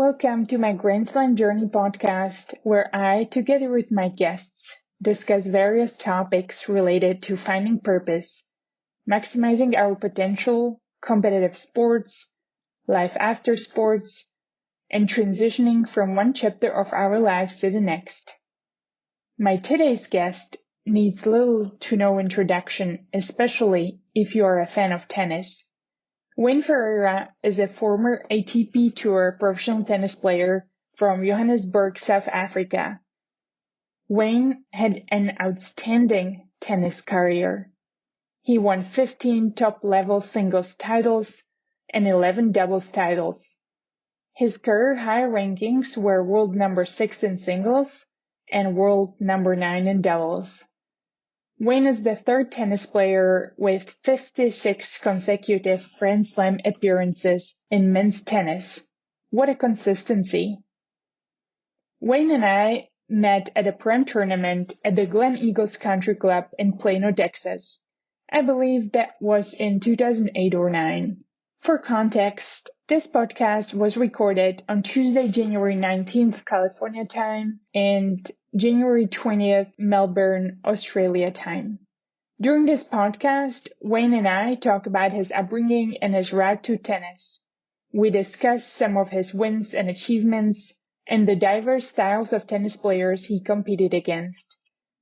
welcome to my Grand Slam Journey podcast, where I, together with my guests, discuss various topics related to finding purpose, maximizing our potential, competitive sports, life after sports, and transitioning from one chapter of our lives to the next. My today's guest needs little to no introduction, especially if you are a fan of tennis. Wayne Ferreira is a former ATP Tour professional tennis player from Johannesburg, South Africa. Wayne had an outstanding tennis career. He won 15 top-level singles titles and 11 doubles titles. His career high rankings were world number 6 in singles and world number 9 in doubles. Wayne is the third tennis player with 56 consecutive Grand Slam appearances in men's tennis. What a consistency. Wayne and I met at a Prem tournament at the Glen Eagles Country Club in Plano, Texas. I believe that was in 2008 or 9. For context, this podcast was recorded on Tuesday, January 19th, California time, and January 20th, Melbourne, Australia time. During this podcast, Wayne and I talk about his upbringing and his route to tennis. We discuss some of his wins and achievements and the diverse styles of tennis players he competed against.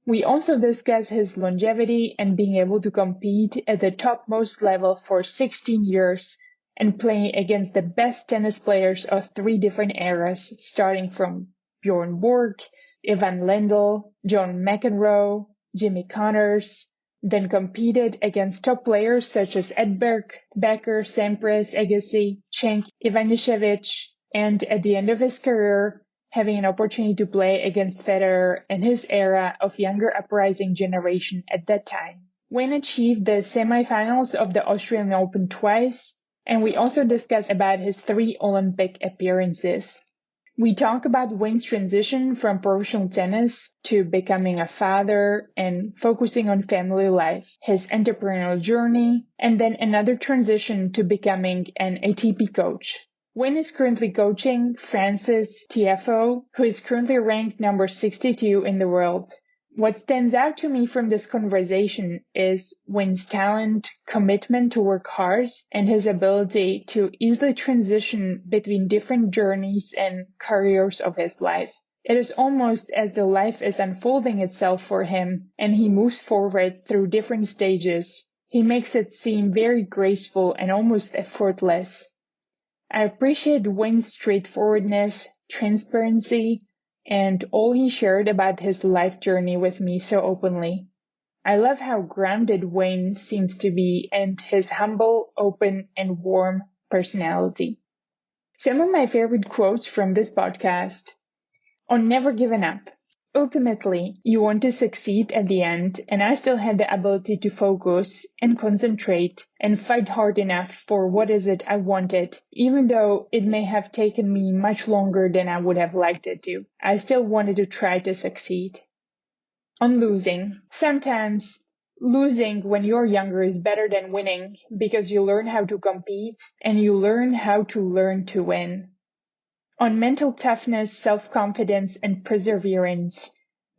We also discuss his longevity and being able to compete at the topmost level for 16 years and playing against the best tennis players of 3 different eras, starting from Borg, Lendl, John McEnroe, Jimmy Connors, then competed against top players such as Edberg, Becker, Sampras, Agassi, Chang, Ivanisevic, and at the end of his career, having an opportunity to play against Federer and his era of younger uprising generation at that time. Wayne achieved the semifinals of the Australian Open twice, and we also discuss about his 3 Olympic appearances. We talk about Wayne's transition from professional tennis to becoming a father and focusing on family life, his entrepreneurial journey, and then another transition to becoming an ATP coach. Wayne is currently coaching Frances Tiafoe, who is currently ranked number 62 in the world. What stands out to me from this conversation is Wayne's talent, commitment to work hard, and his ability to easily transition between different journeys and careers of his life. It is almost as though life is unfolding itself for him and he moves forward through different stages. He makes it seem very graceful and almost effortless. I appreciate Wayne's straightforwardness, transparency, and all he shared about his life journey with me so openly. I love how grounded Wayne seems to be and his humble, open, and warm personality. Some of my favorite quotes from this podcast. On never giving up. Ultimately, you want to succeed at the end, and I still had the ability to focus and concentrate and fight hard enough for what is it I wanted, even though it may have taken me much longer than I would have liked it to. I still wanted to try to succeed. On losing. Sometimes losing when you're younger is better than winning because you learn how to compete and you learn how to learn to win. On mental toughness, self-confidence, and perseverance,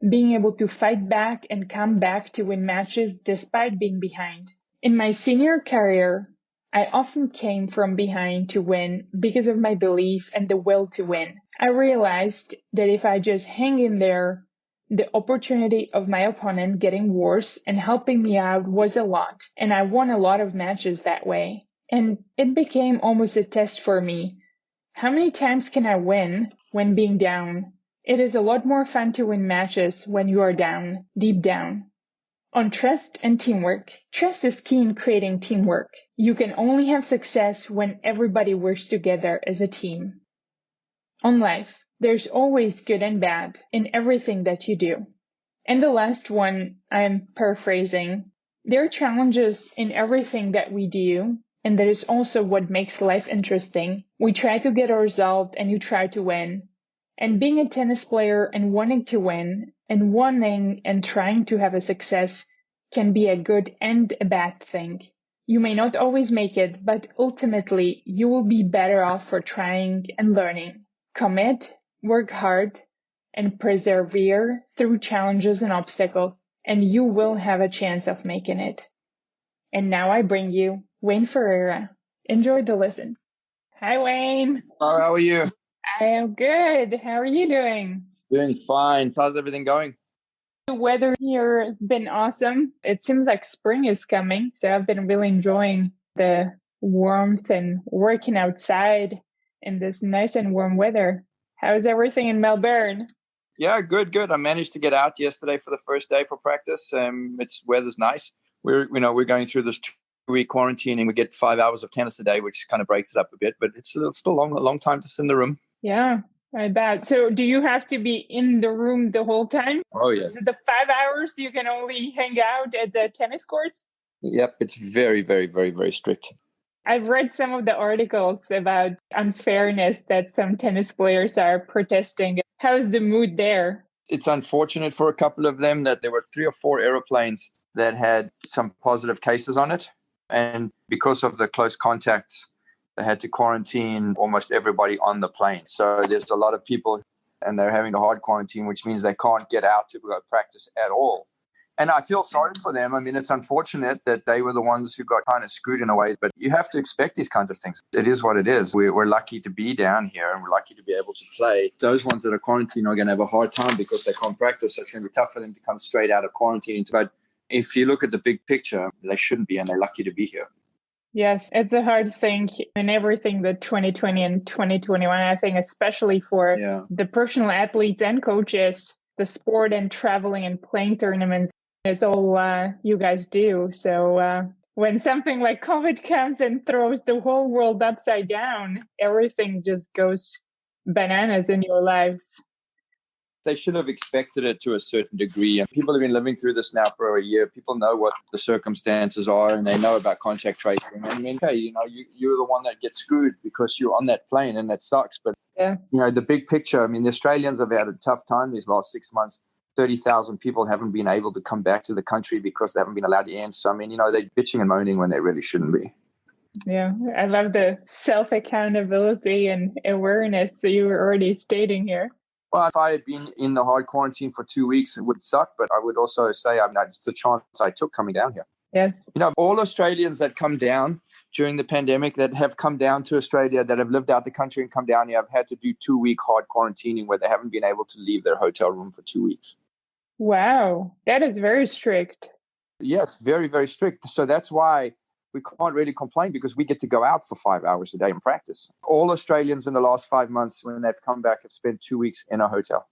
being able to fight back and come back to win matches despite being behind. In my senior career, I often came from behind to win because of my belief and the will to win. I realized that if I just hang in there, the opportunity of my opponent getting worse and helping me out was a lot, and I won a lot of matches that way. And it became almost a test for me. How many times can I win when being down? It is a lot more fun to win matches when you are down, deep down. On trust and teamwork. Trust is key in creating teamwork. You can only have success when everybody works together as a team. On life, there's always good and bad in everything that you do. And the last one, I'm paraphrasing. There are challenges in everything that we do. And that is also what makes life interesting. We try to get a result and you try to win. And being a tennis player and wanting to win and wanting and trying to have a success can be a good and a bad thing. You may not always make it, but ultimately you will be better off for trying and learning. Commit, work hard, and persevere through challenges and obstacles, and you will have a chance of making it. And now I bring you Wayne Ferreira. Enjoy the listen. Hi, Wayne. Hello, how are you? I am good. How are you doing? Doing fine. How's everything going? The weather here has been awesome. It seems like spring is coming, so I've been really enjoying the warmth and working outside in this nice and warm weather. How's everything in Melbourne? Yeah, good. I managed to get out yesterday for the first day for practice. Weather's nice. We're going through this 2-week quarantine, and we get 5 hours of tennis a day, which kind of breaks it up a bit. But it's still a long time to sit in the room. Yeah, I bet. So do you have to be in the room the whole time? Oh yeah. Is it the 5 hours you can only hang out at the tennis courts? Yep, it's very, very, very, very strict. I've read some of the articles about unfairness that some tennis players are protesting. How's the mood there? It's unfortunate for a couple of them that there were 3 or 4 aeroplanes that had some positive cases on it. And because of the close contacts, they had to quarantine almost everybody on the plane. So there's a lot of people, and they're having a hard quarantine, which means they can't get out to go practice at all. And I feel sorry for them. I mean, it's unfortunate that they were the ones who got kind of screwed in a way, but you have to expect these kinds of things. It is what it is. We're lucky to be down here, and we're lucky to be able to play. Those ones that are quarantined are going to have a hard time because they can't practice. So it's going to be tough for them to come straight out of quarantine. But if you look at the big picture, they shouldn't be, and they're lucky to be here. Yes, it's a hard thing in everything that 2020 and 2021, I think, especially for the professional athletes and coaches, the sport and traveling and playing tournaments. It's all you guys do. So when something like COVID comes and throws the whole world upside down, everything just goes bananas in your lives. They should have expected it to a certain degree. And people have been living through this now for a year. People know what the circumstances are, and they know about contact tracing. I mean, hey, you're the one that gets screwed because you're on that plane, and that sucks. But, the big picture, I mean, the Australians have had a tough time these last 6 months. 30,000 people haven't been able to come back to the country because they haven't been allowed in. So, I mean, they're bitching and moaning when they really shouldn't be. Yeah, I love the self-accountability and awareness that you were already stating here. Well, if I had been in the hard quarantine for 2 weeks, it would suck. But I would also say it's a chance I took coming down here. Yes. All Australians that come down during the pandemic, that have come down to Australia, that have lived out the country and come down here, have had to do 2-week hard quarantining where they haven't been able to leave their hotel room for 2 weeks. Wow, that is very strict. Yeah, it's very, very strict. So that's why we can't really complain, because we get to go out for 5 hours a day and practice. All Australians in the last 5 months, when they've come back, have spent 2 weeks in a hotel.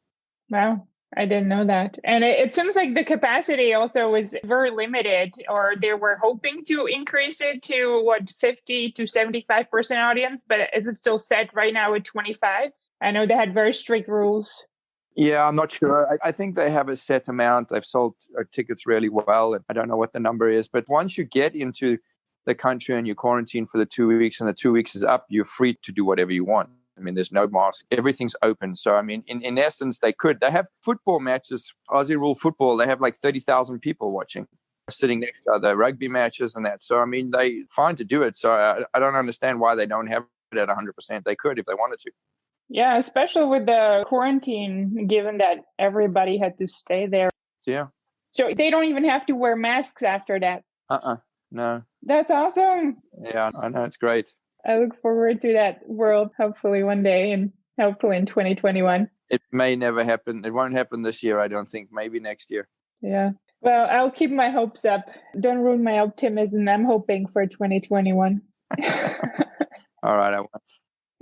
Wow, I didn't know that. And it seems like the capacity also was very limited, or they were hoping to increase it to 50 to 75% audience, but is it still set right now at 25? I know they had very strict rules. Yeah, I'm not sure. I think they have a set amount. They've sold tickets really well. I don't know what the number is. But once you get into the country and you quarantine for the 2 weeks, and the 2 weeks is up, you're free to do whatever you want. I mean, there's no mask. Everything's open. So, I mean, in essence, they have football matches, Aussie rule football. They have like 30,000 people watching, sitting next to other rugby matches and that. So, I mean, they're fine to do it. So I don't understand why they don't have it at 100%. They could if they wanted to. Yeah, especially with the quarantine, given that everybody had to stay there. Yeah. So they don't even have to wear masks after that. No. That's awesome. Yeah, I know. It's great. I look forward to that world, hopefully one day, and hopefully in 2021. It may never happen. It won't happen this year, I don't think. Maybe next year. Yeah. Well, I'll keep my hopes up. Don't ruin my optimism. I'm hoping for 2021. All right, I won't.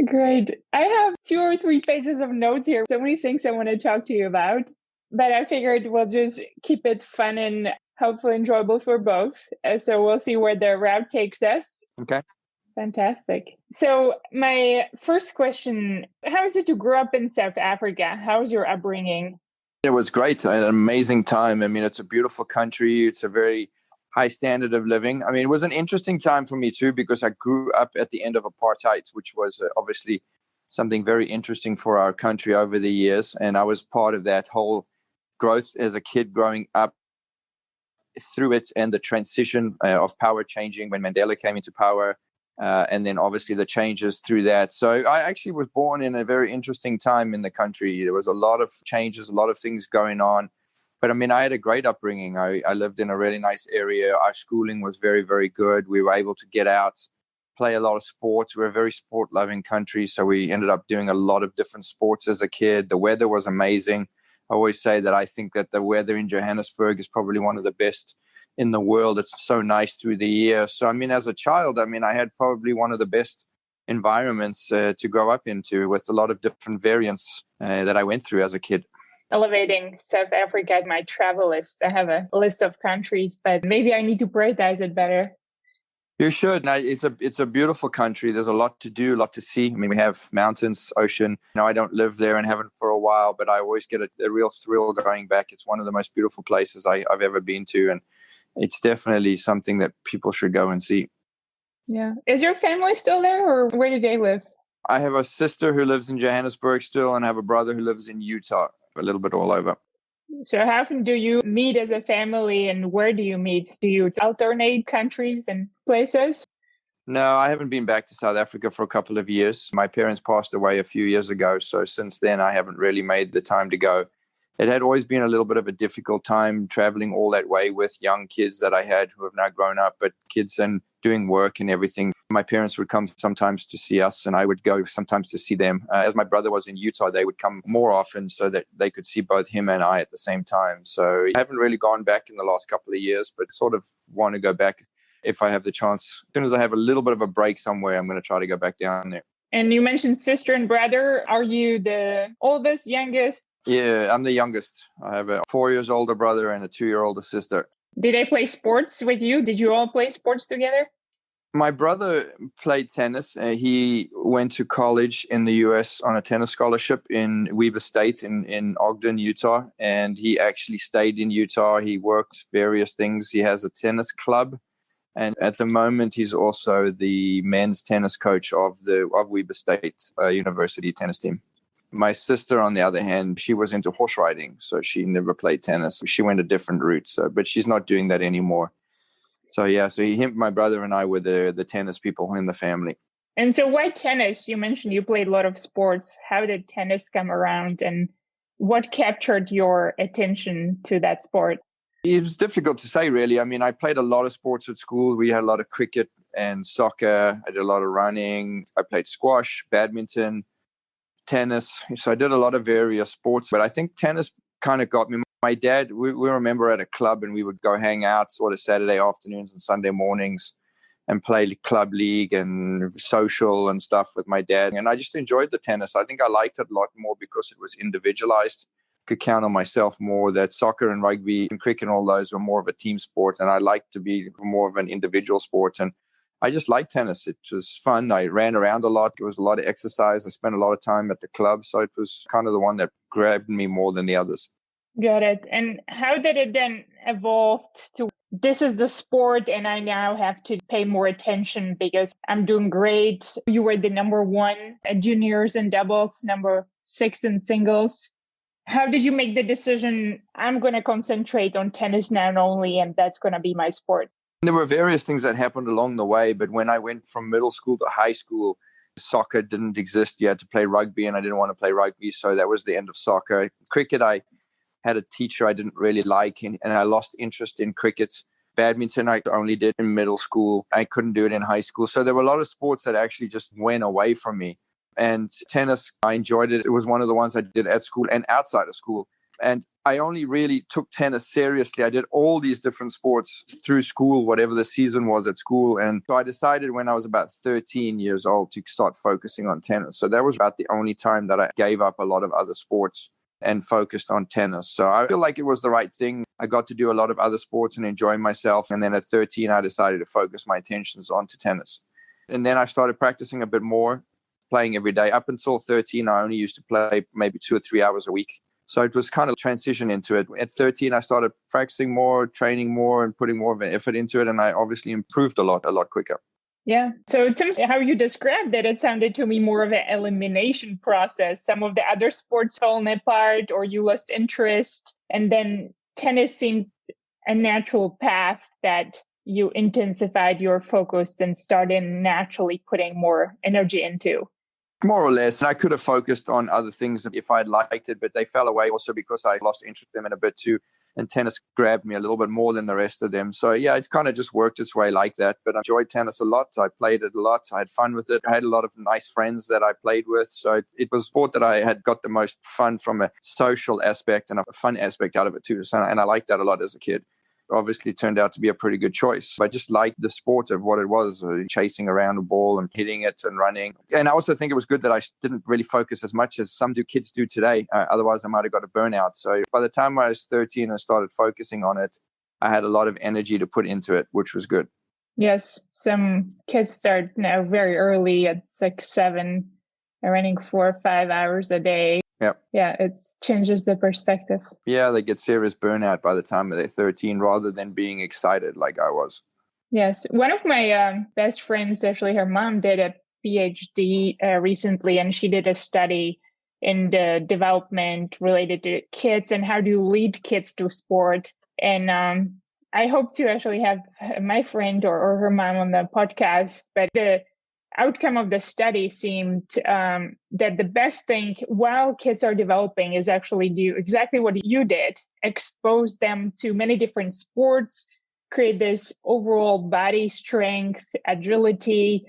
Great. I have 2 or 3 pages of notes here. So many things I want to talk to you about. But I figured we'll just keep it fun and hopefully enjoyable for both. So we'll see where the route takes us. Okay. Fantastic. So my first question, how is it to grow up in South Africa? How was your upbringing? It was great. I had an amazing time. I mean, it's a beautiful country. It's a very high standard of living. I mean, it was an interesting time for me too, because I grew up at the end of apartheid, which was obviously something very interesting for our country over the years. And I was part of that whole growth as a kid growing up through it, and the transition of power changing when Mandela came into power. And then obviously the changes through that. So I actually was born in a very interesting time in the country. There was a lot of changes, a lot of things going on. But I mean, I had a great upbringing. I lived in a really nice area. Our schooling was very, very good. We were able to get out, play a lot of sports. We're a very sport-loving country. So we ended up doing a lot of different sports as a kid. The weather was amazing. I always say that I think that the weather in Johannesburg is probably one of the best in the world. It's so nice through the year. So, I mean, as a child, I mean, I had probably one of the best environments to grow up into, with a lot of different variants that I went through as a kid. Elevating South Africa at my travel list. I have a list of countries, but maybe I need to prioritize it better. You should. Now, it's a beautiful country. There's a lot to do, a lot to see. I mean, we have mountains, ocean. I don't live there and haven't for a while, but I always get a real thrill going back. It's one of the most beautiful places I've ever been to, and it's definitely something that people should go and see. Yeah. Is your family still there, or where do they live? I have a sister who lives in Johannesburg still, and I have a brother who lives in Utah, a little bit all over. So how often do you meet as a family, and where do you meet? Do you alternate countries and places? No, I haven't been back to South Africa for a couple of years. My parents passed away a few years ago, so since then I haven't really made the time to go. It had always been a little bit of a difficult time traveling all that way with young kids that I had who have now grown up, but kids and doing work and everything. My parents would come sometimes to see us, and I would go sometimes to see them. As my brother was in Utah, they would come more often so that they could see both him and I at the same time. So I haven't really gone back in the last couple of years, but sort of want to go back if I have the chance. As soon as I have a little bit of a break somewhere, I'm going to try to go back down there. And you mentioned sister and brother. Are you the oldest, youngest? Yeah, I'm the youngest. I have a 4 years older brother and a 2 year older sister. Did they play sports with you? Did you all play sports together? My brother played tennis. He went to college in the U.S. on a tennis scholarship in Weber State in Ogden, Utah. And he actually stayed in Utah. He worked various things. He has a tennis club. And at the moment, he's also the men's tennis coach of Weber State University tennis team. My sister, on the other hand, she was into horse riding, so she never played tennis. She went a different route, but she's not doing that anymore. So yeah, my brother and I were the tennis people in the family. And so why tennis? You mentioned you played a lot of sports. How did tennis come around, and what captured your attention to that sport? It was difficult to say, really. I mean, I played a lot of sports at school. We had a lot of cricket and soccer. I did a lot of running. I played squash, badminton, tennis. So I did a lot of various sports, but I think tennis kind of got me. My dad, we remember at a club, and we would go hang out sort of Saturday afternoons and Sunday mornings and play club league and social and stuff with my dad. And I just enjoyed the tennis. I think I liked it a lot more because it was individualized. Could count on myself more. That soccer and rugby and cricket and all those were more of a team sport, and I like to be more of an individual sport. And I just liked tennis. It was fun. I ran around a lot. It was a lot of exercise. I spent a lot of time at the club, so it was kind of the one that grabbed me more than the others. Got it. And how did it then evolve to this is the sport and I now have to pay more attention because I'm doing great? You were the number 1 at juniors and doubles, number 6 in singles. How did you make the decision, I'm going to concentrate on tennis now only, and that's going to be my sport? There were various things that happened along the way, but when I went from middle school to high school, soccer didn't exist. You had to play rugby, and I didn't want to play rugby, so that was the end of soccer. Cricket, I had a teacher I didn't really like, and I lost interest in cricket. Badminton, I only did in middle school. I couldn't do it in high school. So there were a lot of sports that actually just went away from me. And tennis, I enjoyed it. It was one of the ones I did at school and outside of school. And I only really took tennis seriously. I did all these different sports through school, whatever the season was at school. And so I decided when I was about 13 years old to start focusing on tennis. So that was about the only time that I gave up a lot of other sports and focused on tennis. So I feel like it was the right thing. I got to do a lot of other sports and enjoy myself. And then at 13, I decided to focus my attentions onto tennis. And then I started practicing a bit more, playing every day. Up until 13, I only used to play maybe 2 or 3 hours a week. So it was kind of transition into it. At 13, I started practicing more, training more, and putting more of an effort into it. And I obviously improved a lot quicker. Yeah. So it seems how you described it sounded to me more of an elimination process. Some of the other sports falling apart or you lost interest. And then tennis seemed a natural path that you intensified your focus and started naturally putting more energy into? More or less. I could have focused on other things if I'd liked it, but they fell away also because I lost interest in them in a bit too. And tennis grabbed me a little bit more than the rest of them. So yeah, it's kind of just worked its way like that. But I enjoyed tennis a lot. I played it a lot. I had fun with it. I had a lot of nice friends that I played with. So it was a sport that I had got the most fun from a social aspect and a fun aspect out of it too. So, and I liked that a lot as a kid. Obviously turned out to be a pretty good choice. I just liked the sport of what it was, chasing around a ball and hitting it and running. And I also think it was good that I didn't really focus as much as some kids do today. Otherwise, I might have got a burnout. So by the time I was 13 and started focusing on it, I had a lot of energy to put into it, which was good. Yes, some kids start now very early at 6, 7, running 4 or 5 hours a day. Yep. Yeah, it changes the perspective. Yeah, they get serious burnout by the time they're 13 rather than being excited like I was. Yes. One of my best friends, actually, her mom did a PhD recently, and she did a study in the development related to kids and how to lead kids to sport. And I hope to actually have my friend or her mom on the podcast, but the outcome of the study seemed that the best thing while kids are developing is actually do exactly what you did, expose them to many different sports, create this overall body strength, agility,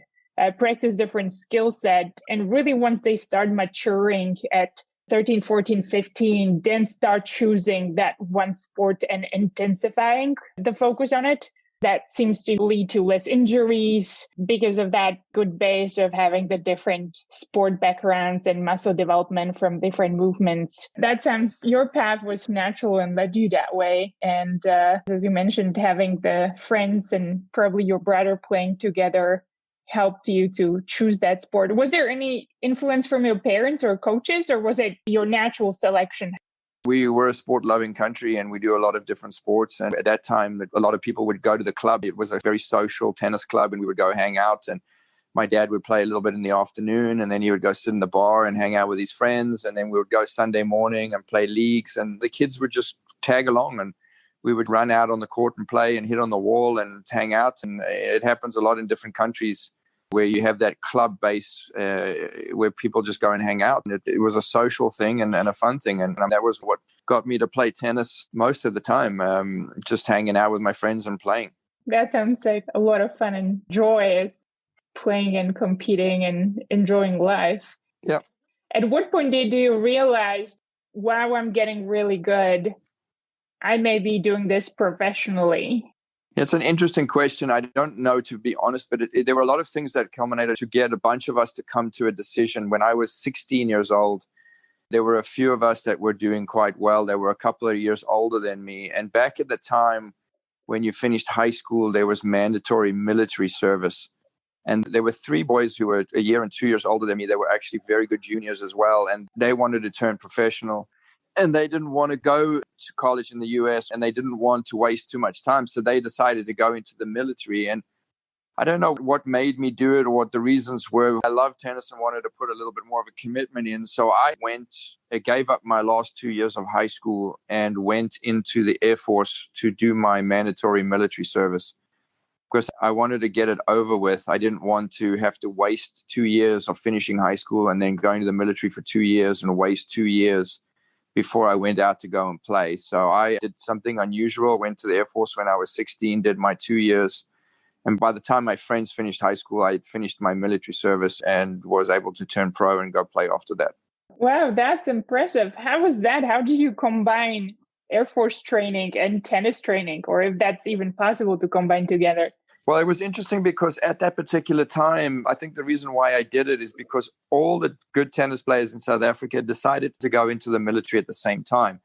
practice different skill set. And really, once they start maturing at 13, 14, 15, then start choosing that one sport and intensifying the focus on it. That seems to lead to less injuries because of that good base of having the different sport backgrounds and muscle development from different movements. That sounds, your path was natural and led you that way. And as you mentioned, having the friends and probably your brother playing together helped you to choose that sport. Was there any influence from your parents or coaches, or was it your natural selection? We were a sport-loving country and we do a lot of different sports. And at that time, a lot of people would go to the club. It was a very social tennis club and we would go hang out. And my dad would play a little bit in the afternoon and then he would go sit in the bar and hang out with his friends. And then we would go Sunday morning and play leagues. And the kids would just tag along and we would run out on the court and play and hit on the wall and hang out. And it happens a lot in different countries where you have that club base where people just go and hang out. And it was a social thing and a fun thing. And that was what got me to play tennis most of the time, just hanging out with my friends and playing. That sounds like a lot of fun and joy is playing and competing and enjoying life. Yeah. At what point did you realize, wow, I'm getting really good, I may be doing this professionally? It's an interesting question. I don't know, to be honest, but there were a lot of things that culminated to get a bunch of us to come to a decision. When I was 16 years old, there were a few of us that were doing quite well. They were a couple of years older than me. And back at the time, when you finished high school, there was mandatory military service. And there were 3 boys who were a year and 2 years older than me. They were actually very good juniors as well. And they wanted to turn professional. And they didn't want to go to college in the US and they didn't want to waste too much time. So they decided to go into the military. And I don't know what made me do it or what the reasons were. I loved tennis and wanted to put a little bit more of a commitment in. So I gave up my last 2 years of high school and went into the Air Force to do my mandatory military service because I wanted to get it over with. I didn't want to have to waste 2 years of finishing high school and then going to the military for 2 years and waste 2 years before I went out to go and play. So I did something unusual, went to the Air Force when I was 16, did my 2 years. And by the time my friends finished high school, I had finished my military service and was able to turn pro and go play after that. Wow, that's impressive. How was that? How did you combine Air Force training and tennis training, or if that's even possible to combine together? Well, it was interesting because at that particular time, I think the reason why I did it is because all the good tennis players in South Africa decided to go into the military at the same time.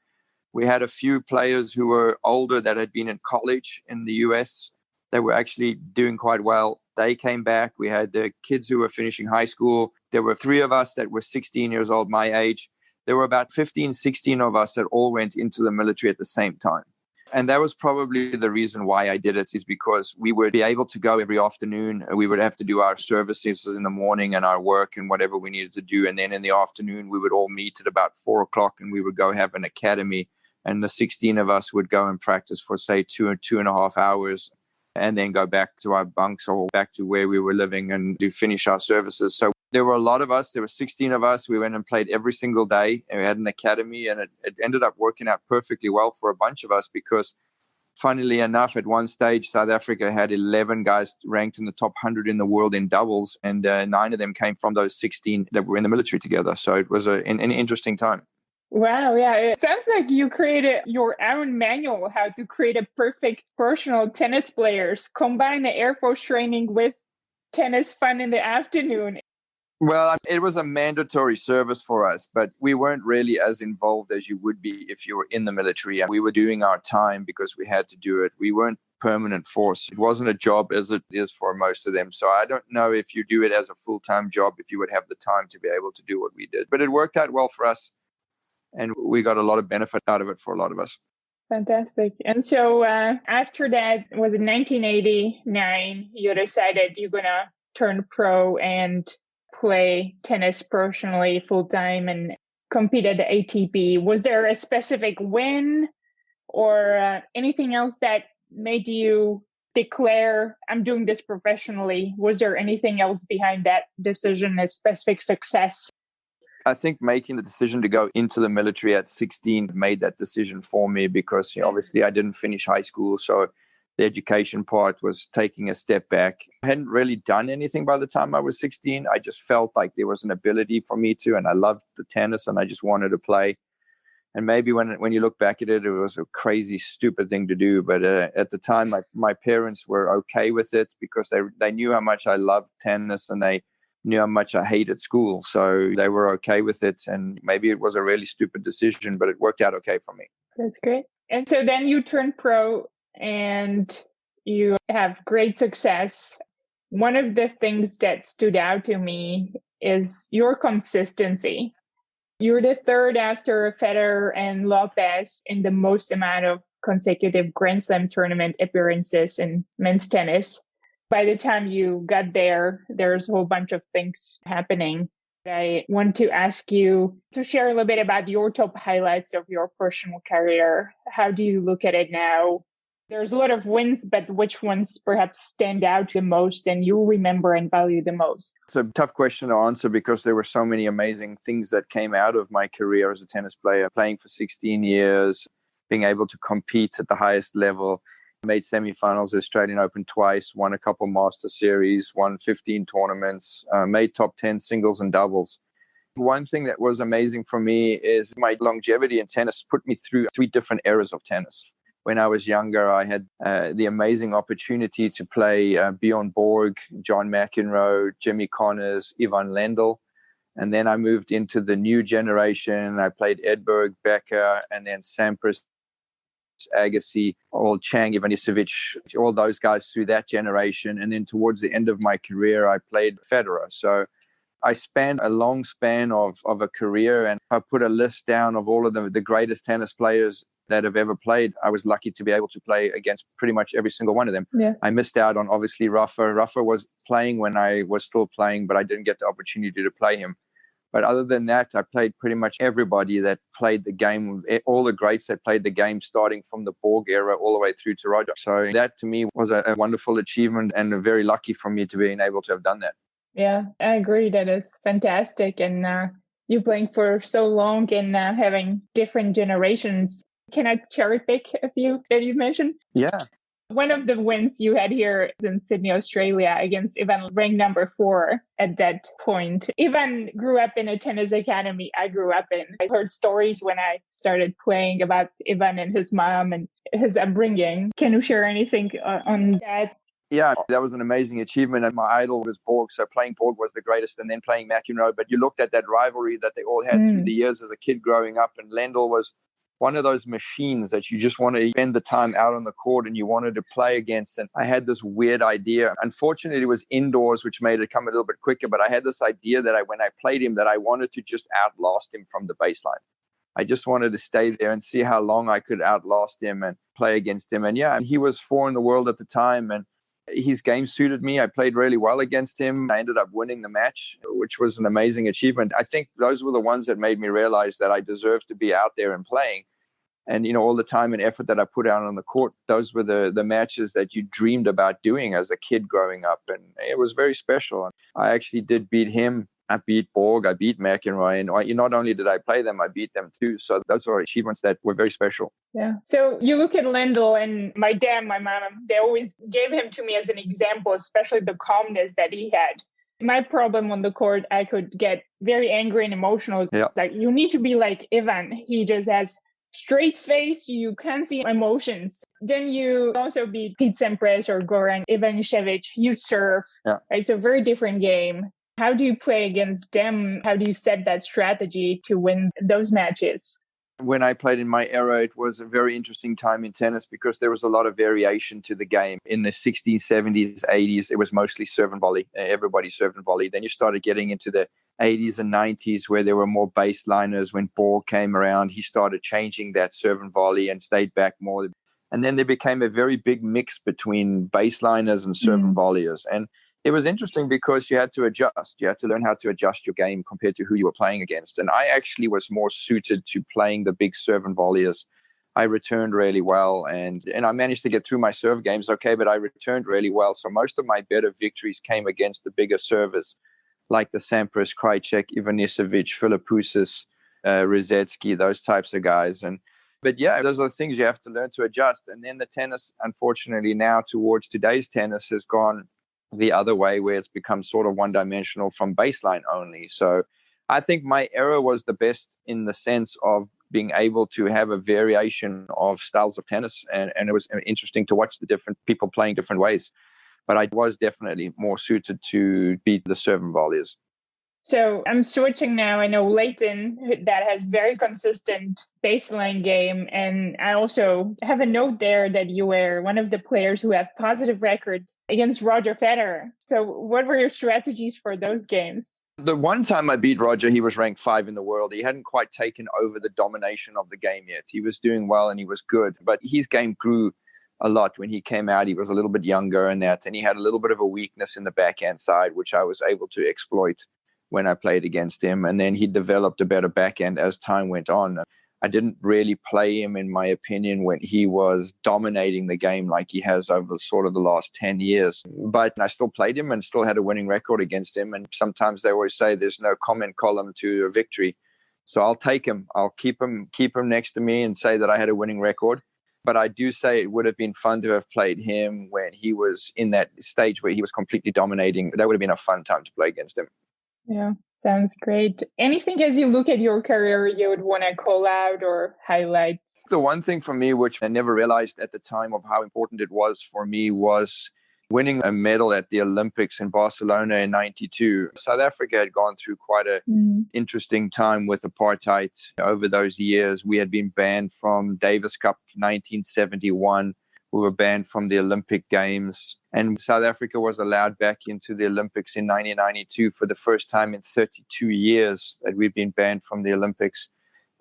We had a few players who were older that had been in college in the US that were actually doing quite well. They came back. We had the kids who were finishing high school. There were 3 of us that were 16 years old, my age. There were about 15, 16 of us that all went into the military at the same time. And that was probably the reason why I did it, is because we would be able to go every afternoon. We would have to do our services in the morning and our work and whatever we needed to do. And then in the afternoon, we would all meet at about 4:00 and we would go have an academy. And the 16 of us would go and practice for, say, 2.5 hours. and then go back to our bunks or back to where we were living and do finish our services. So there were a lot of us. There were 16 of us. We went and played every single day. And we had an academy, and it ended up working out perfectly well for a bunch of us because, funnily enough, at one stage, South Africa had 11 guys ranked in the top 100 in the world in doubles, and 9 of them came from those 16 that were in the military together. So it was an interesting time. Wow, yeah. It sounds like you created your own manual how to create a perfect professional tennis players, combine the Air Force training with tennis fun in the afternoon. Well, it was a mandatory service for us, but we weren't really as involved as you would be if you were in the military. We were doing our time because we had to do it. We weren't permanent force. It wasn't a job as it is for most of them. So I don't know if you do it as a full-time job, if you would have the time to be able to do what we did. But it worked out well for us, and we got a lot of benefit out of it for a lot of us. Fantastic. And so after that, was it 1989, you decided you're going to turn pro and play tennis professionally full-time and compete at the ATP. Was there a specific win or anything else that made you declare, I'm doing this professionally? Was there anything else behind that decision, a specific success? I think making the decision to go into the military at 16 made that decision for me because obviously I didn't finish high school. So the education part was taking a step back. I hadn't really done anything by the time I was 16. I just felt like there was an ability for me to, and I loved the tennis and I just wanted to play. And maybe when you look back at it, it was a crazy, stupid thing to do. But at the time, my parents were okay with it because they knew how much I loved tennis and they knew how much I hated school. So they were okay with it. And maybe it was a really stupid decision, but it worked out okay for me. That's great. And so then you turned pro and you have great success. One of the things that stood out to me is your consistency. You're the third after Federer and Lopez in the most amount of consecutive Grand Slam tournament appearances in men's tennis. By the time you got there, there's a whole bunch of things happening. I want to ask you to share a little bit about your top highlights of your personal career. How do you look at it now? There's a lot of wins, but which ones perhaps stand out the most and you remember and value the most? It's a tough question to answer because there were so many amazing things that came out of my career as a tennis player, playing for 16 years, being able to compete at the highest level. Made semifinals of the Australian Open twice, won a couple Master Series, won 15 tournaments, made top 10 singles and doubles. One thing that was amazing for me is my longevity in tennis put me through 3 different eras of tennis. When I was younger, I had the amazing opportunity to play Bjorn Borg, John McEnroe, Jimmy Connors, Ivan Lendl. And then I moved into the new generation. I played Edberg, Becker, and then Sampras, Agassi, all Chang, Ivanisevic, all those guys through that generation. And then towards the end of my career, I played Federer. So I spanned a long span of a career, and I put a list down of all of the greatest tennis players that have ever played. I was lucky to be able to play against pretty much every single one of them. Yeah. I missed out on, obviously, Rafa. Rafa was playing when I was still playing, but I didn't get the opportunity to play him. But other than that, I played pretty much everybody that played the game, all the greats that played the game, starting from the Borg era all the way through to Roger. So that to me was a wonderful achievement and very lucky for me to be able to have done that. Yeah, I agree. That is fantastic. And you playing for so long and having different generations. Can I cherry pick a few that you mentioned? Yeah. One of the wins you had here is in Sydney, Australia against Ivan, ranked number 4 at that point. Ivan grew up in a tennis academy I grew up in. I heard stories when I started playing about Ivan and his mom and his upbringing. Can you share anything on that? Yeah, that was an amazing achievement. And my idol was Borg. So playing Borg was the greatest, and then playing McEnroe. But you looked at that rivalry that they all had through the years as a kid growing up. And Lendl was one of those machines that you just want to spend the time out on the court and you wanted to play against. And I had this weird idea. Unfortunately, it was indoors, which made it come a little bit quicker. But I had this idea that when I played him, that I wanted to just outlast him from the baseline. I just wanted to stay there and see how long I could outlast him and play against him. And yeah, he was 4 in the world at the time. And his game suited me. I played really well against him. I ended up winning the match, which was an amazing achievement. I think those were the ones that made me realize that I deserved to be out there and playing. And, all the time and effort that I put out on the court, those were the matches that you dreamed about doing as a kid growing up. And it was very special. I actually did beat him. I beat Borg. I beat McEnroe. And not only did I play them, I beat them too. So those are achievements that were very special. Yeah. So you look at Lendl, and my dad, my mom, they always gave him to me as an example, especially the calmness that he had. My problem on the court, I could get very angry and emotional. Yeah. Like, you need to be like Ivan. He just has straight face. You can't see emotions. Then you also beat Pete Sampras or Goran Ivanisevic. You serve. Yeah. Right? It's a very different game. How do you play against them? How do you set that strategy to win those matches? When I played in my era, it was a very interesting time in tennis because there was a lot of variation to the game. In the 60s, 70s, 80s, it was mostly serve and volley. Everybody served and volley. Then you started getting into the 80s and 90s where there were more baseliners. When Borg came around, he started changing that serve and volley and stayed back more. And then there became a very big mix between baseliners and serve and volleyers. And it was interesting because you had to adjust. You had to learn how to adjust your game compared to who you were playing against. And I actually was more suited to playing the big serve and volleyers. I returned really well, and I managed to get through my serve games okay, but I returned really well. So most of my better victories came against the bigger servers, like the Sampras, Krajicek, Ivanisevic, Philippoussis, Rosetsky, those types of guys. But yeah, those are the things you have to learn to adjust. And then the tennis, unfortunately, now towards today's tennis has gone the other way, where it's become sort of one-dimensional from baseline only. So I think my era was the best in the sense of being able to have a variation of styles of tennis. And it was interesting to watch the different people playing different ways. But I was definitely more suited to beat the serve and volleys. So I'm switching now. I know Leighton, that has very consistent baseline game. And I also have a note there that you were one of the players who have positive records against Roger Federer. So what were your strategies for those games? The one time I beat Roger, he was ranked 5 in the world. He hadn't quite taken over the domination of the game yet. He was doing well and he was good, but his game grew a lot. When he came out, he was a little bit younger and he had a little bit of a weakness in the backhand side, which I was able to exploit when I played against him. And then he developed a better backhand as time went on. I didn't really play him, in my opinion, when he was dominating the game like he has over sort of the last 10 years. But I still played him and still had a winning record against him. And sometimes they always say there's no comment column to a victory. So I'll take him. I'll keep him next to me and say that I had a winning record. But I do say it would have been fun to have played him when he was in that stage where he was completely dominating. That would have been a fun time to play against him. Yeah, sounds great. Anything as you look at your career you would want to call out or highlight? The one thing for me, which I never realized at the time of how important it was for me, was winning a medal at the Olympics in Barcelona in 92. South Africa had gone through quite an interesting time with apartheid. Over those years, we had been banned from Davis Cup 1971. We were banned from the Olympic Games. And South Africa was allowed back into the Olympics in 1992 for the first time in 32 years that we've been banned from the Olympics.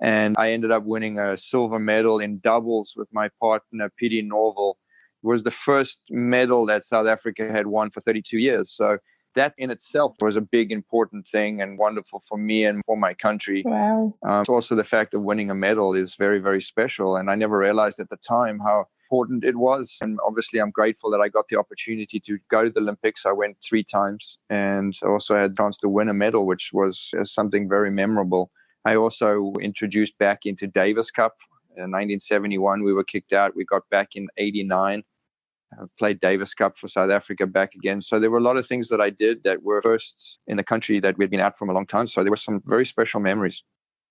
And I ended up winning a silver medal in doubles with my partner, Pidi Norval. It was the first medal that South Africa had won for 32 years. So that in itself was a big, important thing and wonderful for me and for my country. Wow. Also, the fact of winning a medal is very, very special. And I never realized at the time how important it was. And obviously, I'm grateful that I got the opportunity to go to the Olympics. I went 3 times and also had a chance to win a medal, which was something very memorable. I also introduced back into Davis Cup. In 1971, we were kicked out. We got back in 89. I've played Davis Cup for South Africa back again. So there were a lot of things that I did that were firsts in the country that we'd been out from a long time. So there were some very special memories.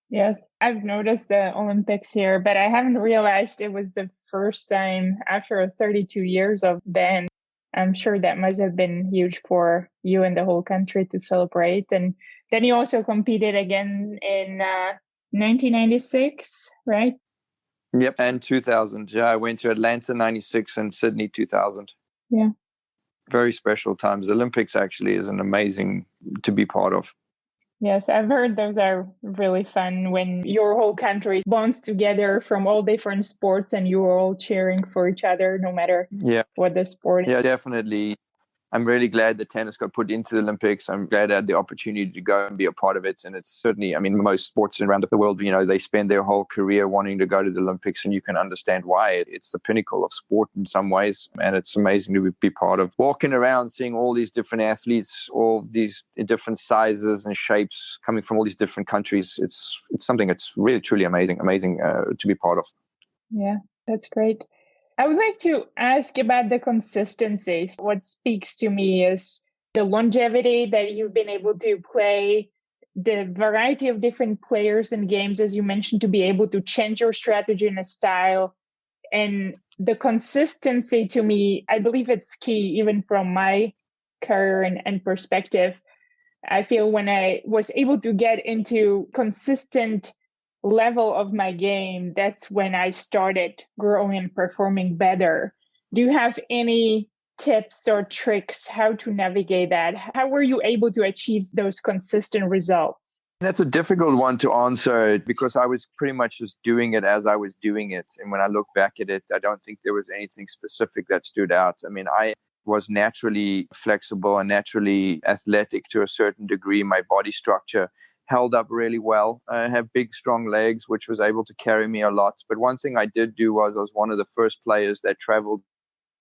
Yes, I've noticed the Olympics here, but I haven't realized it was the first time after 32 years of ban. I'm sure that must have been huge for you and the whole country to celebrate. And then you also competed again in 1996, right? Yep, and 2000. Yeah, I went to Atlanta 96 and Sydney 2000. Yeah. Very special times. The Olympics actually is an amazing to be part of. Yes, I've heard those are really fun when your whole country bonds together from all different sports and you're all cheering for each other no matter what the sport is. Yeah, definitely. I'm really glad that tennis got put into the Olympics. I'm glad I had the opportunity to go and be a part of it. And it's certainly, I mean, most sports around the world, they spend their whole career wanting to go to the Olympics, and you can understand why. It's the pinnacle of sport in some ways. And it's amazing to be part of walking around, seeing all these different athletes, all these different sizes and shapes coming from all these different countries. It's something that's really, truly amazing to be part of. Yeah, that's great. I would like to ask about the consistency. What speaks to me is the longevity that you've been able to play, the variety of different players and games, as you mentioned, to be able to change your strategy and a style. And the consistency to me, I believe it's key, even from my career and perspective. I feel when I was able to get into consistent level of my game, that's when I started growing and performing better. Do you have any tips or tricks how to navigate that? How were you able to achieve those consistent results? That's a difficult one to answer because I was pretty much just doing it as I was doing it. And when I look back at it, I don't think there was anything specific that stood out. I mean, I was naturally flexible and naturally athletic to a certain degree. My body structure held up really well. I have big, strong legs, which was able to carry me a lot. But one thing I did do was I was one of the first players that traveled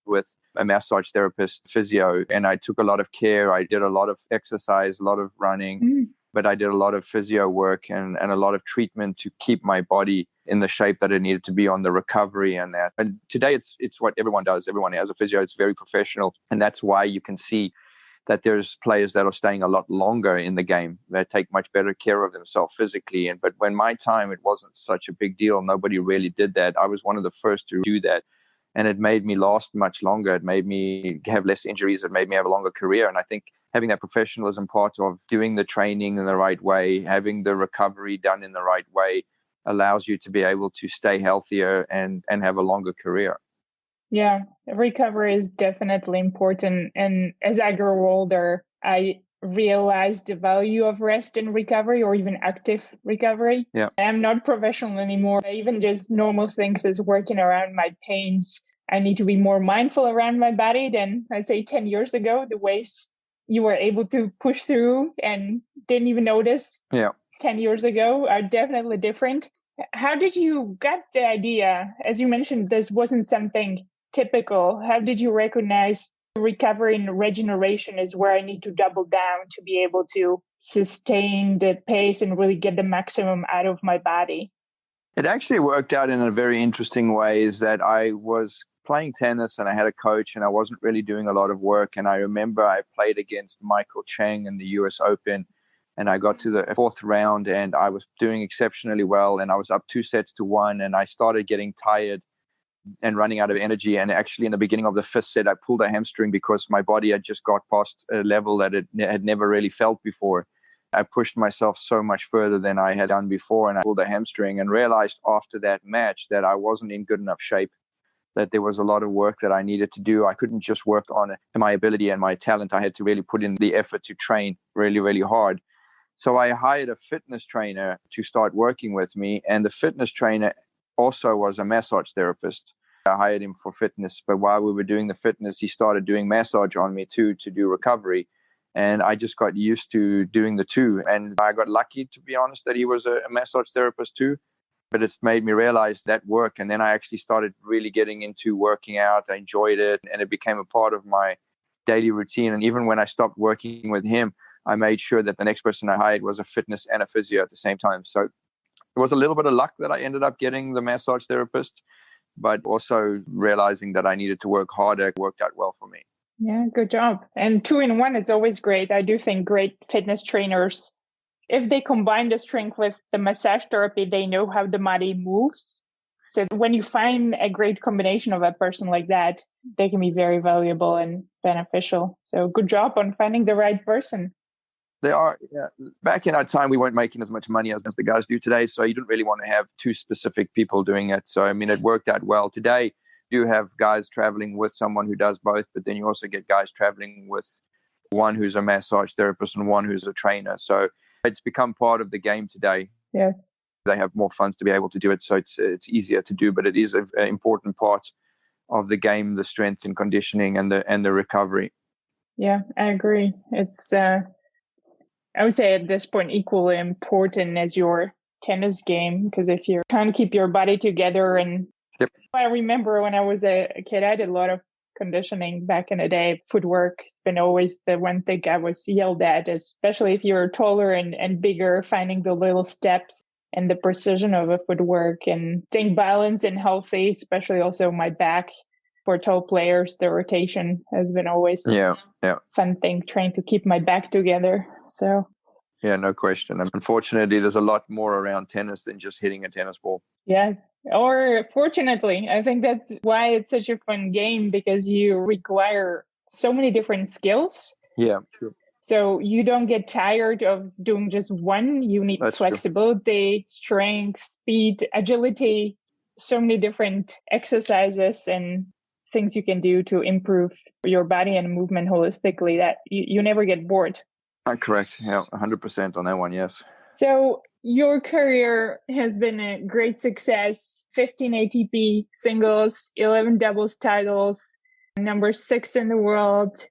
with a massage therapist, physio, and I took a lot of care. I did a lot of exercise, a lot of running, but I did a lot of physio work and a lot of treatment to keep my body in the shape that it needed to be on the recovery and that. And today it's what everyone does. Everyone has a physio. It's very professional. And that's why you can see that there's players that are staying a lot longer in the game. They take much better care of themselves physically. But when my time, it wasn't such a big deal. Nobody really did that. I was one of the first to do that. And it made me last much longer. It made me have less injuries. It made me have a longer career. And I think having that professionalism part of doing the training in the right way, having the recovery done in the right way, allows you to be able to stay healthier and have a longer career. Yeah, recovery is definitely important. And as I grow older, I realized the value of rest and recovery, or even active recovery. Yeah. I'm not professional anymore. Even just normal things as working around my pains. I need to be more mindful around my body than, I'd say, 10 years ago. The ways you were able to push through and didn't even notice 10 years ago are definitely different. How did you get the idea? As you mentioned, this wasn't something typical. How did you recognize recovery and regeneration is where I need to double down to be able to sustain the pace and really get the maximum out of my body? It actually worked out in a very interesting way, is that I was playing tennis and I had a coach and I wasn't really doing a lot of work. And I remember I played against Michael Chang in the US Open and I got to the fourth round and I was doing exceptionally well and I was up 2-1 and I started getting tired and running out of energy. And actually in the beginning of the fifth set, I pulled a hamstring because my body had just got past a level that it had never really felt before. I pushed myself so much further than I had done before and I pulled a hamstring and realized after that match that I wasn't in good enough shape, that there was a lot of work that I needed to do. I couldn't just work on my ability and my talent. I had to really put in the effort to train really, really hard. So I hired a fitness trainer to start working with me. And the fitness trainer also was a massage therapist. I hired him for fitness, but while we were doing the fitness, he started doing massage on me too, to do recovery. And I just got used to doing the two. And I got lucky, to be honest, that he was a massage therapist too. But it's made me realize that work. And then I actually started really getting into working out. I enjoyed it and it became a part of my daily routine. And even when I stopped working with him, I made sure that the next person I hired was a fitness and a physio at the same time. So it was a little bit of luck that I ended up getting the massage therapist, but also realizing that I needed to work harder worked out well for me. Yeah, good job. And 2-in-1 is always great. I do think great fitness trainers, if they combine the strength with the massage therapy, they know how the body moves. So when you find a great combination of a person like that, they can be very valuable and beneficial. So good job on finding the right person. They are. Yeah. Back in our time, we weren't making as much money as the guys do today. So you didn't really want to have two specific people doing it. So, I mean, it worked out well. Today, you do have guys traveling with someone who does both, but then you also get guys traveling with one who's a massage therapist and one who's a trainer. So it's become part of the game today. Yes. They have more funds to be able to do it. So it's easier to do, but it is an important part of the game, the strength and conditioning and the recovery. Yeah, I agree. It's, I would say at this point, equally important as your tennis game, because if you kind of keep your body together. And Yep. I remember when I was a kid, I did a lot of conditioning back in the day. Footwork has been always the one thing I was yelled at, especially if you're taller and bigger, finding the little steps and the precision of a footwork and staying balanced and healthy, especially also my back. For tall players, the rotation has been always Yeah. fun thing, trying to keep my back together. So Yeah, no question. And unfortunately, there's a lot more around tennis than just hitting a tennis ball. yes, or fortunately, I think that's why it's such a fun game, because you require so many different skills. Yeah, true. So you don't get tired of doing just one. You need That's true. flexibility, strength, speed, agility, so many different exercises and things you can do to improve your body and movement holistically that you never get bored. Correct. Yeah, 100% on that one. Yes. So your career has been a great success. 15 ATP singles, 11 doubles titles, number 6 in the world.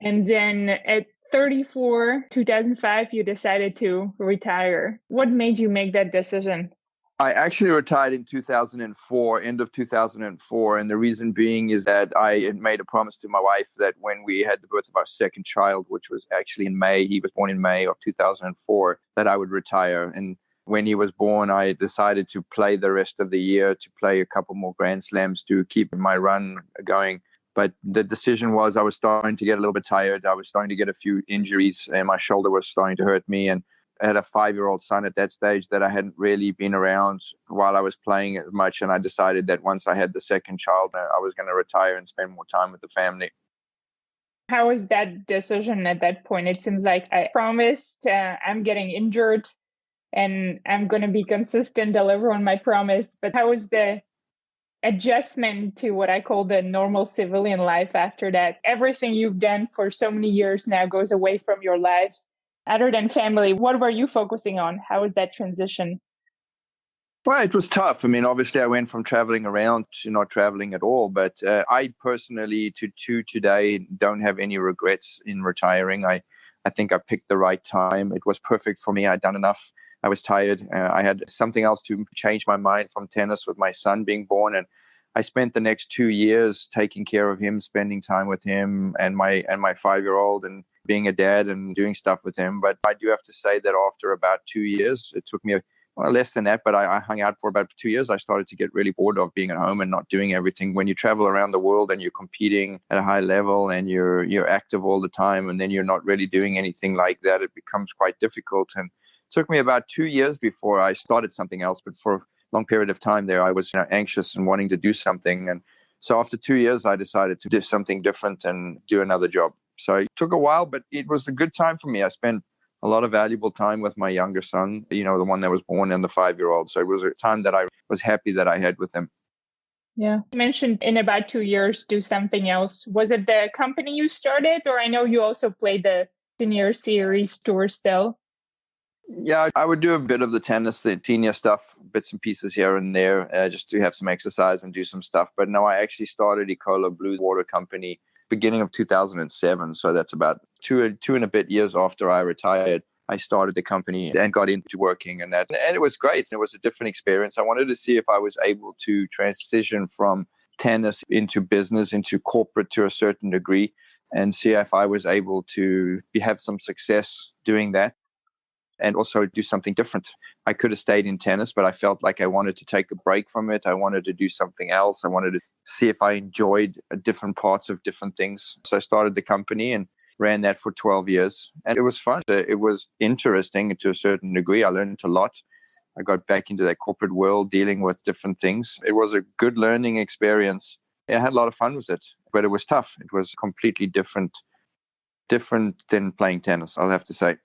And then at 34, 2005, you decided to retire. What made you make that decision? I actually retired in 2004, end of 2004. And the reason being is that I had made a promise to my wife that when we had the birth of our second child, which was actually in May, he was born in May of 2004, that I would retire. And when he was born, I decided to play the rest of the year, to play a couple more Grand Slams to keep my run going. But the decision was I was starting to get a little bit tired. I was starting to get a few injuries and my shoulder was starting to hurt me. And I had a 5-year-old son at that stage that I hadn't really been around while I was playing as much. And I decided that once I had the second child, I was going to retire and spend more time with the family. How was that decision at that point? It seems like I promised, I'm getting injured and I'm going to be consistent, deliver on my promise. But how was the adjustment to what I call the normal civilian life after that? Everything you've done for so many years now goes away from your life. Other than family, what were you focusing on? How was that transition? Well, it was tough. I mean, obviously, I went from traveling around to not traveling at all. But I personally, to today, don't have any regrets in retiring. I think I picked the right time. It was perfect for me. I'd done enough. I was tired. I had something else to change my mind from tennis with my son being born. And I spent the next 2 years taking care of him, spending time with him and my 5-year-old and being a dad and doing stuff with him. But I do have to say that after about 2 years, it took me less than that, but I hung out for about 2 years. I started to get really bored of being at home and not doing everything. When you travel around the world and you're competing at a high level and you're active all the time, and then you're not really doing anything like that, it becomes quite difficult. And it took me about 2 years before I started something else. But for a long period of time there, I was anxious and wanting to do something. And so after 2 years, I decided to do something different and do another job. So it took a while, but it was a good time for me. I spent a lot of valuable time with my younger son, the one that was born and the 5-year-old. So it was a time that I was happy that I had with him. Yeah. You mentioned in about 2 years, do something else. Was it the company you started, or I know you also played the senior series tour still? Yeah, I would do a bit of the tennis, the senior stuff, bits and pieces here and there, just to have some exercise and do some stuff. But no, I actually started Ecola Blue Water Company beginning of 2007. So that's about two and a bit years after I retired. I started the company and got into working and it was great. It was a different experience. I wanted to see if I was able to transition from tennis into business, into corporate to a certain degree, and see if I was able to have some success doing that. And also do something different. I could have stayed in tennis, but I felt like I wanted to take a break from it. I wanted to do something else. I wanted to see if I enjoyed different parts of different things. So I started the company and ran that for 12 years. And it was fun. It was interesting to a certain degree. I learned a lot. I got back into that corporate world, dealing with different things. It was a good learning experience. I had a lot of fun with it, but it was tough. It was completely different than playing tennis, I'll have to say.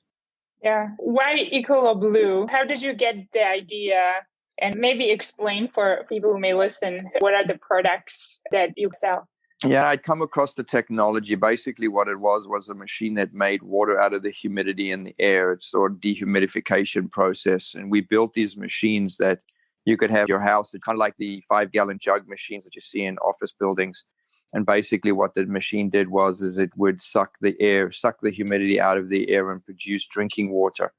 Yeah. Why Ecola Blue? How did you get the idea? And maybe explain for people who may listen, what are the products that you sell? Yeah, I'd come across the technology. Basically, what it was a machine that made water out of the humidity in the air. It's sort of dehumidification process. And we built these machines that you could have your house. It's kind of like the 5-gallon jug machines that you see in office buildings. And basically what the machine did is it would suck the humidity out of the air and produce drinking water.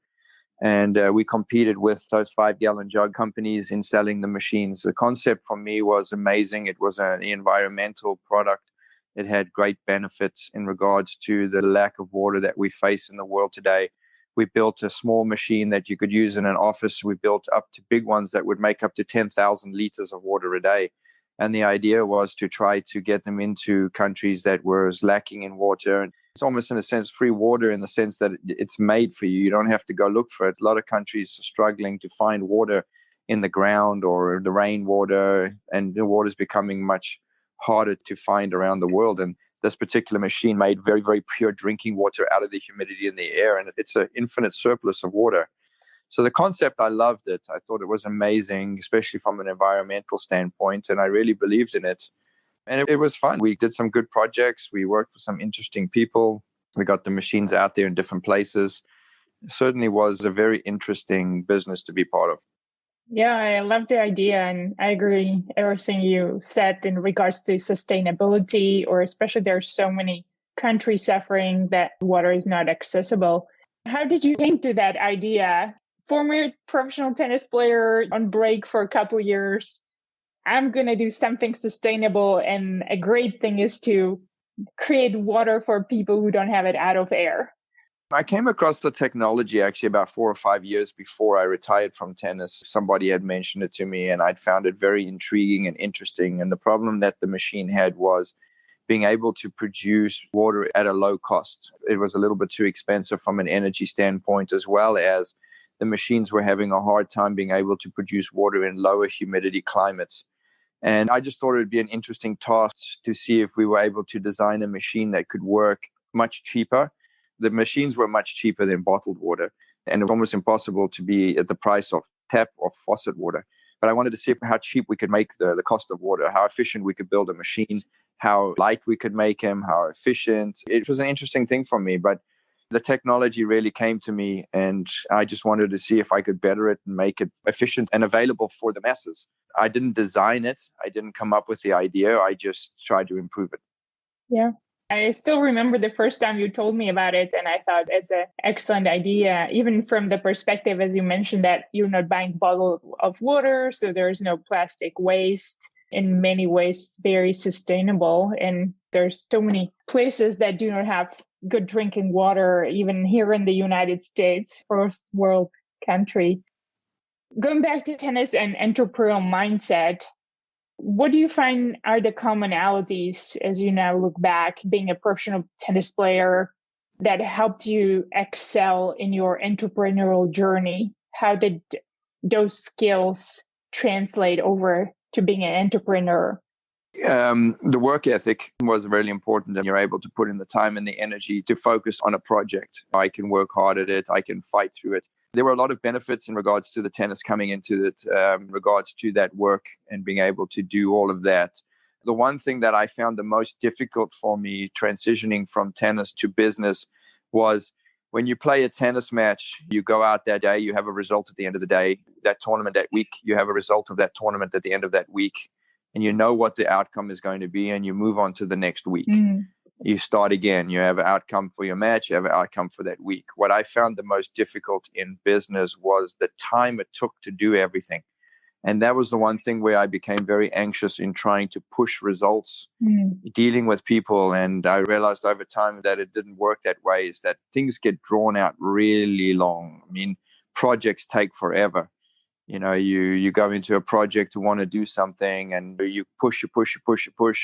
And we competed with those 5-gallon jug companies in selling the machines. The concept for me was amazing. It was an environmental product. It had great benefits in regards to the lack of water that we face in the world today. We built a small machine that you could use in an office. We built up to big ones that would make up to 10,000 liters of water a day. And the idea was to try to get them into countries that were lacking in water. It's almost, in a sense, free water in the sense that it's made for you. You don't have to go look for it. A lot of countries are struggling to find water in the ground or the rainwater, and the water is becoming much harder to find around the world. And this particular machine made very, very pure drinking water out of the humidity in the air, and it's an infinite surplus of water. So the concept, I loved it. I thought it was amazing, especially from an environmental standpoint, and I really believed in it. And it was fun. We did some good projects. We worked with some interesting people. We got the machines out there in different places. It certainly was a very interesting business to be part of. Yeah, I love the idea, and I agree everything you said in regards to sustainability, or especially there's so many countries suffering that water is not accessible. How did you think to that idea? Former professional tennis player on break for a couple of years. I'm going to do something sustainable, and a great thing is to create water for people who don't have it out of air. I came across the technology actually about 4 or 5 years before I retired from tennis. Somebody had mentioned it to me, and I'd found it very intriguing and interesting. And the problem that the machine had was being able to produce water at a low cost. It was a little bit too expensive from an energy standpoint, as well as the machines were having a hard time being able to produce water in lower humidity climates. And I just thought it would be an interesting task to see if we were able to design a machine that could work much cheaper. The machines were much cheaper than bottled water, and it was almost impossible to be at the price of tap or faucet water. But I wanted to see how cheap we could make the cost of water, how efficient we could build a machine, how light we could make them, how efficient. It was an interesting thing for me, but the technology really came to me, and I just wanted to see if I could better it and make it efficient and available for the masses. I didn't design it. I didn't come up with the idea. I just tried to improve it. Yeah. I still remember the first time you told me about it, and I thought it's an excellent idea, even from the perspective, as you mentioned, that you're not buying bottled of water, so there's no plastic waste. In many ways, very sustainable. And there's so many places that do not have good drinking water, even here in the United States, first world country. Going back to tennis and entrepreneurial mindset, what do you find are the commonalities as you now look back, being a professional tennis player, that helped you excel in your entrepreneurial journey? How did those skills translate over to being an entrepreneur? The work ethic was really important, and you're able to put in the time and the energy to focus on a project. I can work hard at it. I can fight through it. There were a lot of benefits in regards to the tennis coming into it, regards to that work and being able to do all of that. The one thing that I found the most difficult for me transitioning from tennis to business was when you play a tennis match, you go out that day, you have a result at the end of the day. That tournament that week, you have a result of that tournament at the end of that week. And you know what the outcome is going to be, and you move on to the next week. You start again. You have an outcome for your match. You have an outcome for that week. What I found the most difficult in business was the time it took to do everything. And that was the one thing where I became very anxious in trying to push results, dealing with people. And I realized over time that it didn't work that way, is that things get drawn out really long. I mean, projects take forever. You know, you go into a project to want to do something, and you push,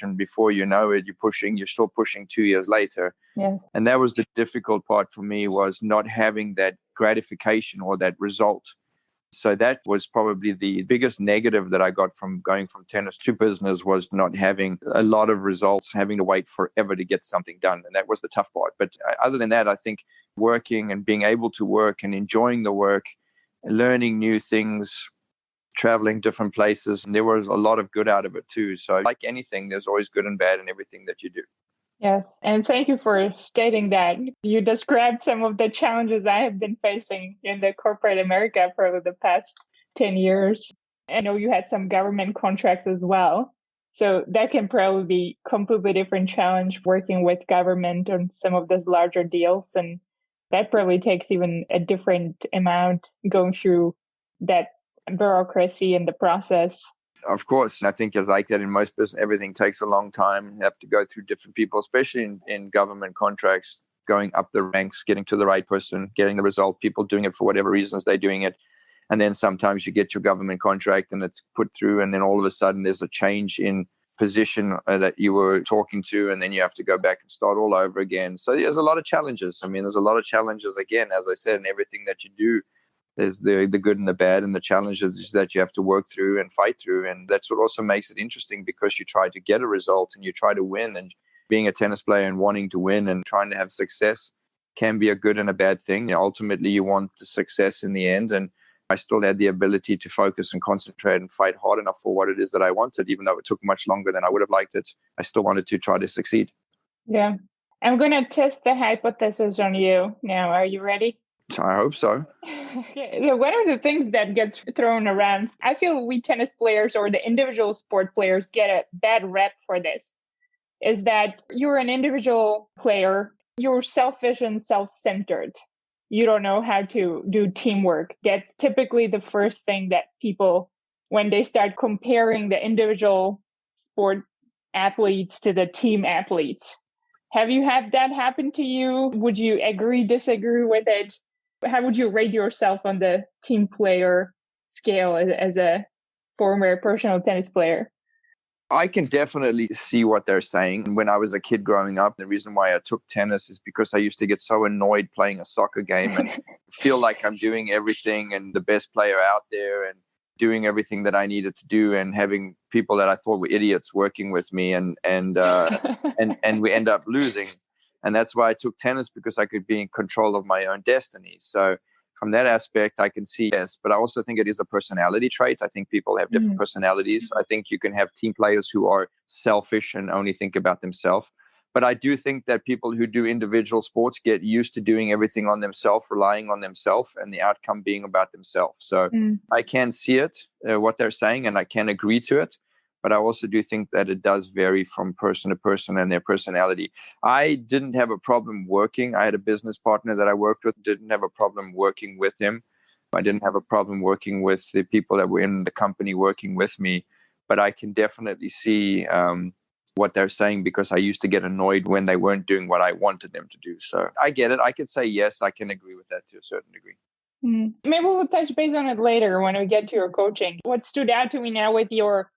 and before you know it, you're still pushing 2 years later. Yes. And that was the difficult part for me, was not having that gratification or that result. So that was probably the biggest negative that I got from going from tennis to business, was not having a lot of results, having to wait forever to get something done. And that was the tough part. But other than that, I think working and being able to work and enjoying the work, learning new things, traveling different places. And there was a lot of good out of it too. So like anything, there's always good and bad in everything that you do. Yes. And thank you for stating that. You described some of the challenges I have been facing in the corporate America for the past 10 years. I know you had some government contracts as well. So that can probably be completely different challenge working with government on some of those larger deals. And that probably takes even a different amount going through that bureaucracy and the process. Of course, I think it's like that in most business. Everything takes a long time. You have to go through different people, especially in government contracts, going up the ranks, getting to the right person, getting the result, people doing it for whatever reasons they're doing it. And then sometimes you get your government contract and it's put through, and then all of a sudden there's a change in position that you were talking to, and then you have to go back and start all over again. So there's a lot of challenges. I mean, there's a lot of challenges, again, as I said, in everything that you do. There's the good and the bad, and the challenges that you have to work through and fight through. And that's what also makes it interesting, because you try to get a result and you try to win. And being a tennis player and wanting to win and trying to have success can be a good and a bad thing. Ultimately, you want the success in the end. And I still had the ability to focus and concentrate and fight hard enough for what it is that I wanted, even though it took much longer than I would have liked it. I still wanted to try to succeed. Yeah. I'm going to test the hypothesis on you now. Are you ready? I hope so. Okay. So one of the things that gets thrown around, I feel we tennis players or the individual sport players get a bad rep for this, is that you're an individual player, you're selfish and self-centered. You don't know how to do teamwork. That's typically the first thing that people, when they start comparing the individual sport athletes to the team athletes. Have you had that happen to you? Would you agree, disagree with it? How would you rate yourself on the team player scale as a former professional tennis player? I can definitely see what they're saying. When I was a kid growing up, the reason why I took tennis is because I used to get so annoyed playing a soccer game and feel like I'm doing everything and the best player out there and doing everything that I needed to do, and having people that I thought were idiots working with me, and we end up losing. And that's why I took tennis, because I could be in control of my own destiny. So from that aspect, I can see yes, but I also think it is a personality trait. I think people have different personalities. I think you can have team players who are selfish and only think about themselves. But I do think that people who do individual sports get used to doing everything on themselves, relying on themselves, and the outcome being about themselves. So I can see it, what they're saying, and I can agree to it. But I also do think that it does vary from person to person and their personality. I didn't have a problem working. I had a business partner that I worked with, didn't have a problem working with him. I didn't have a problem working with the people that were in the company working with me. But I can definitely see what they're saying, because I used to get annoyed when they weren't doing what I wanted them to do. So I get it. I could say yes, I can agree with that to a certain degree. Maybe we'll touch base on it later when we get to your coaching. What stood out to me now with your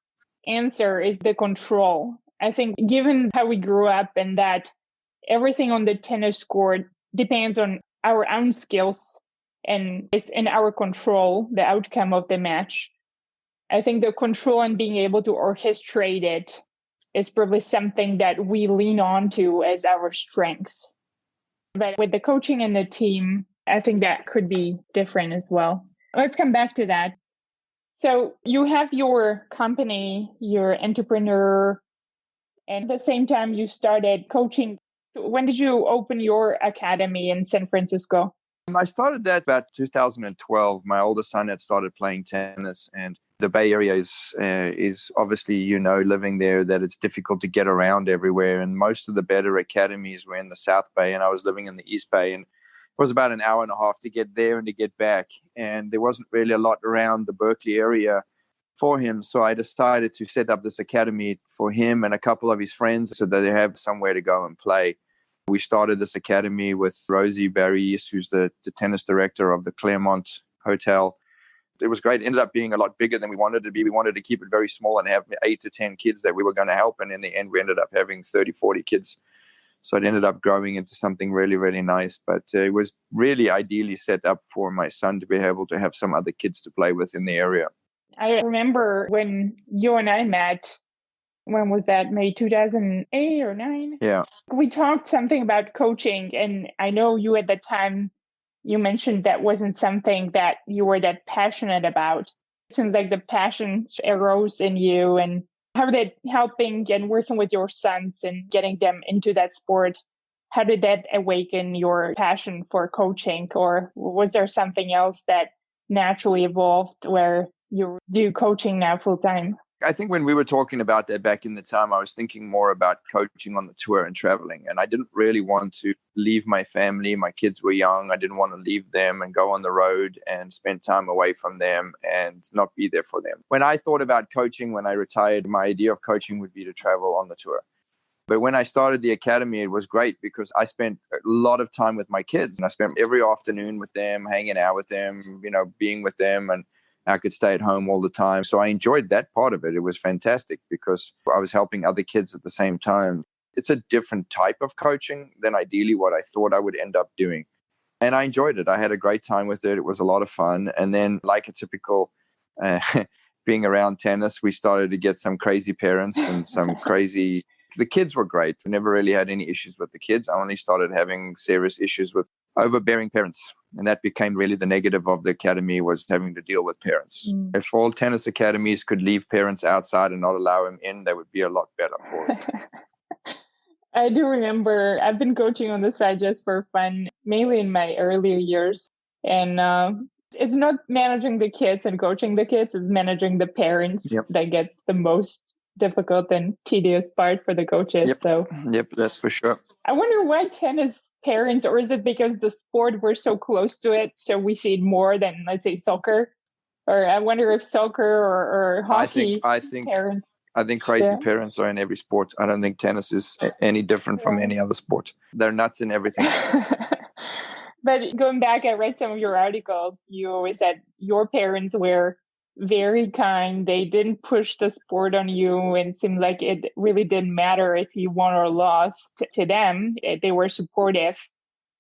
answer is the control. I think given how we grew up and that everything on the tennis court depends on our own skills and is in our control, the outcome of the match. I think the control and being able to orchestrate it is probably something that we lean on to as our strength. But with the coaching and the team, I think that could be different as well. Let's come back to that. So you have your company, you're an entrepreneur, and at the same time you started coaching. When did you open your academy in San Francisco? I started that about 2012. My oldest son had started playing tennis, and the Bay Area is obviously, living there, that it's difficult to get around everywhere. And most of the better academies were in the South Bay, and I was living in the East Bay. And it was about an hour and a half to get there and to get back. And there wasn't really a lot around the Berkeley area for him. So I decided to set up this academy for him and a couple of his friends so that they have somewhere to go and play. We started this academy with Rosie Barry, who's the tennis director of the Claremont Hotel. It was great. It ended up being a lot bigger than we wanted it to be. We wanted to keep it very small and have 8 to 10 kids that we were going to help. And in the end, we ended up having 30, 40 kids. So it ended up growing into something really, really nice. But it was really ideally set up for my son to be able to have some other kids to play with in the area. I remember when you and I met, when was that, May 2008 or 9? Yeah. We talked something about coaching, and I know you at the time, you mentioned that wasn't something that you were that passionate about. It seems like the passion arose in you, and how did helping and working with your sons and getting them into that sport, how did that awaken your passion for coaching? Or was there something else that naturally evolved where you do coaching now full time? I think when we were talking about that back in the time, I was thinking more about coaching on the tour and traveling. And I didn't really want to leave my family. My kids were young. I didn't want to leave them and go on the road and spend time away from them and not be there for them. When I thought about coaching, when I retired, my idea of coaching would be to travel on the tour. But when I started the academy, it was great because I spent a lot of time with my kids. And I spent every afternoon with them, hanging out with them, being with them. And I could stay at home all the time. So I enjoyed that part of it. It was fantastic because I was helping other kids at the same time. It's a different type of coaching than ideally what I thought I would end up doing. And I enjoyed it. I had a great time with it. It was a lot of fun. And then like a typical being around tennis, we started to get some crazy parents and some crazy... The kids were great. We never really had any issues with the kids. I only started having serious issues with overbearing parents. And that became really the negative of the academy, was having to deal with parents. If all tennis academies could leave parents outside and not allow them in, they would be a lot better for it. I do remember I've been coaching on the side just for fun, mainly in my earlier years. And it's not managing the kids and coaching the kids, it's managing the parents that gets the most difficult and tedious part for the coaches. Yep, that's for sure. I wonder why tennis parents, or is it because the sport, we're so close to it, so we see it more than, let's say, soccer? Or I wonder if soccer or hockey parents. I think crazy parents are in every sport. I don't think tennis is any different from any other sport. They're nuts in everything. But going back, I read some of your articles. You always said your parents were very kind. They didn't push the sport on you, and it seemed like it really didn't matter if you won or lost to them. They were supportive.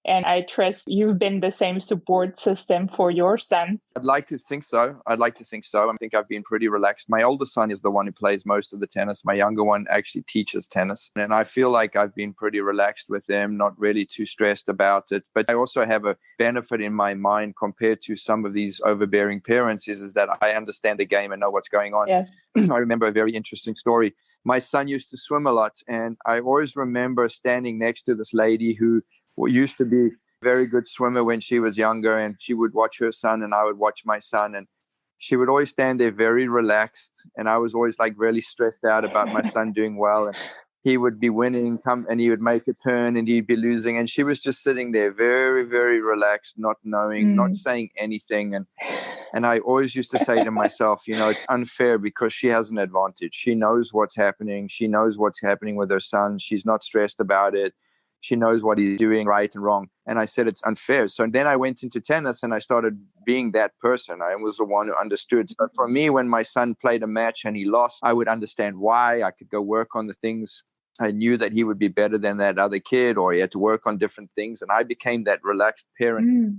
And I trust you've been the same support system for your sons. I'd like to think so. I think I've been pretty relaxed. My older son is the one who plays most of the tennis. My younger one actually teaches tennis. And I feel like I've been pretty relaxed with them, not really too stressed about it. But I also have a benefit in my mind compared to some of these overbearing parents is that I understand the game and know what's going on. Yes. I remember a very interesting story. My son used to swim a lot. And I always remember standing next to this lady who used to be a very good swimmer when she was younger, and she would watch her son and I would watch my son, and she would always stand there very relaxed, and I was always like really stressed out about my son doing well, and he would be winning and he would make a turn and he'd be losing, and she was just sitting there very, very relaxed, not knowing, not saying anything. And I always used to say to myself, it's unfair because she has an advantage. She knows what's happening. She knows what's happening with her son. She's not stressed about it. She knows what he's doing right and wrong. And I said, it's unfair. So then I went into tennis and I started being that person. I was the one who understood. So for me, when my son played a match and he lost, I would understand why. I could go work on the things. I knew that he would be better than that other kid, or he had to work on different things. And I became that relaxed parent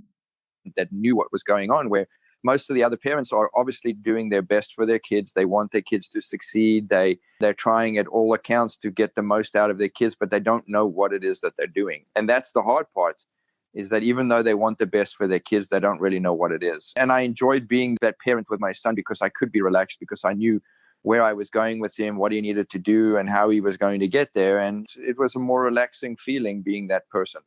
that knew what was going on, where most of the other parents are obviously doing their best for their kids. They want their kids to succeed. They're trying at all accounts to get the most out of their kids, but they don't know what it is that they're doing. And that's the hard part, is that even though they want the best for their kids, they don't really know what it is. And I enjoyed being that parent with my son because I could be relaxed, because I knew where I was going with him, what he needed to do, and how he was going to get there. And it was a more relaxing feeling being that person.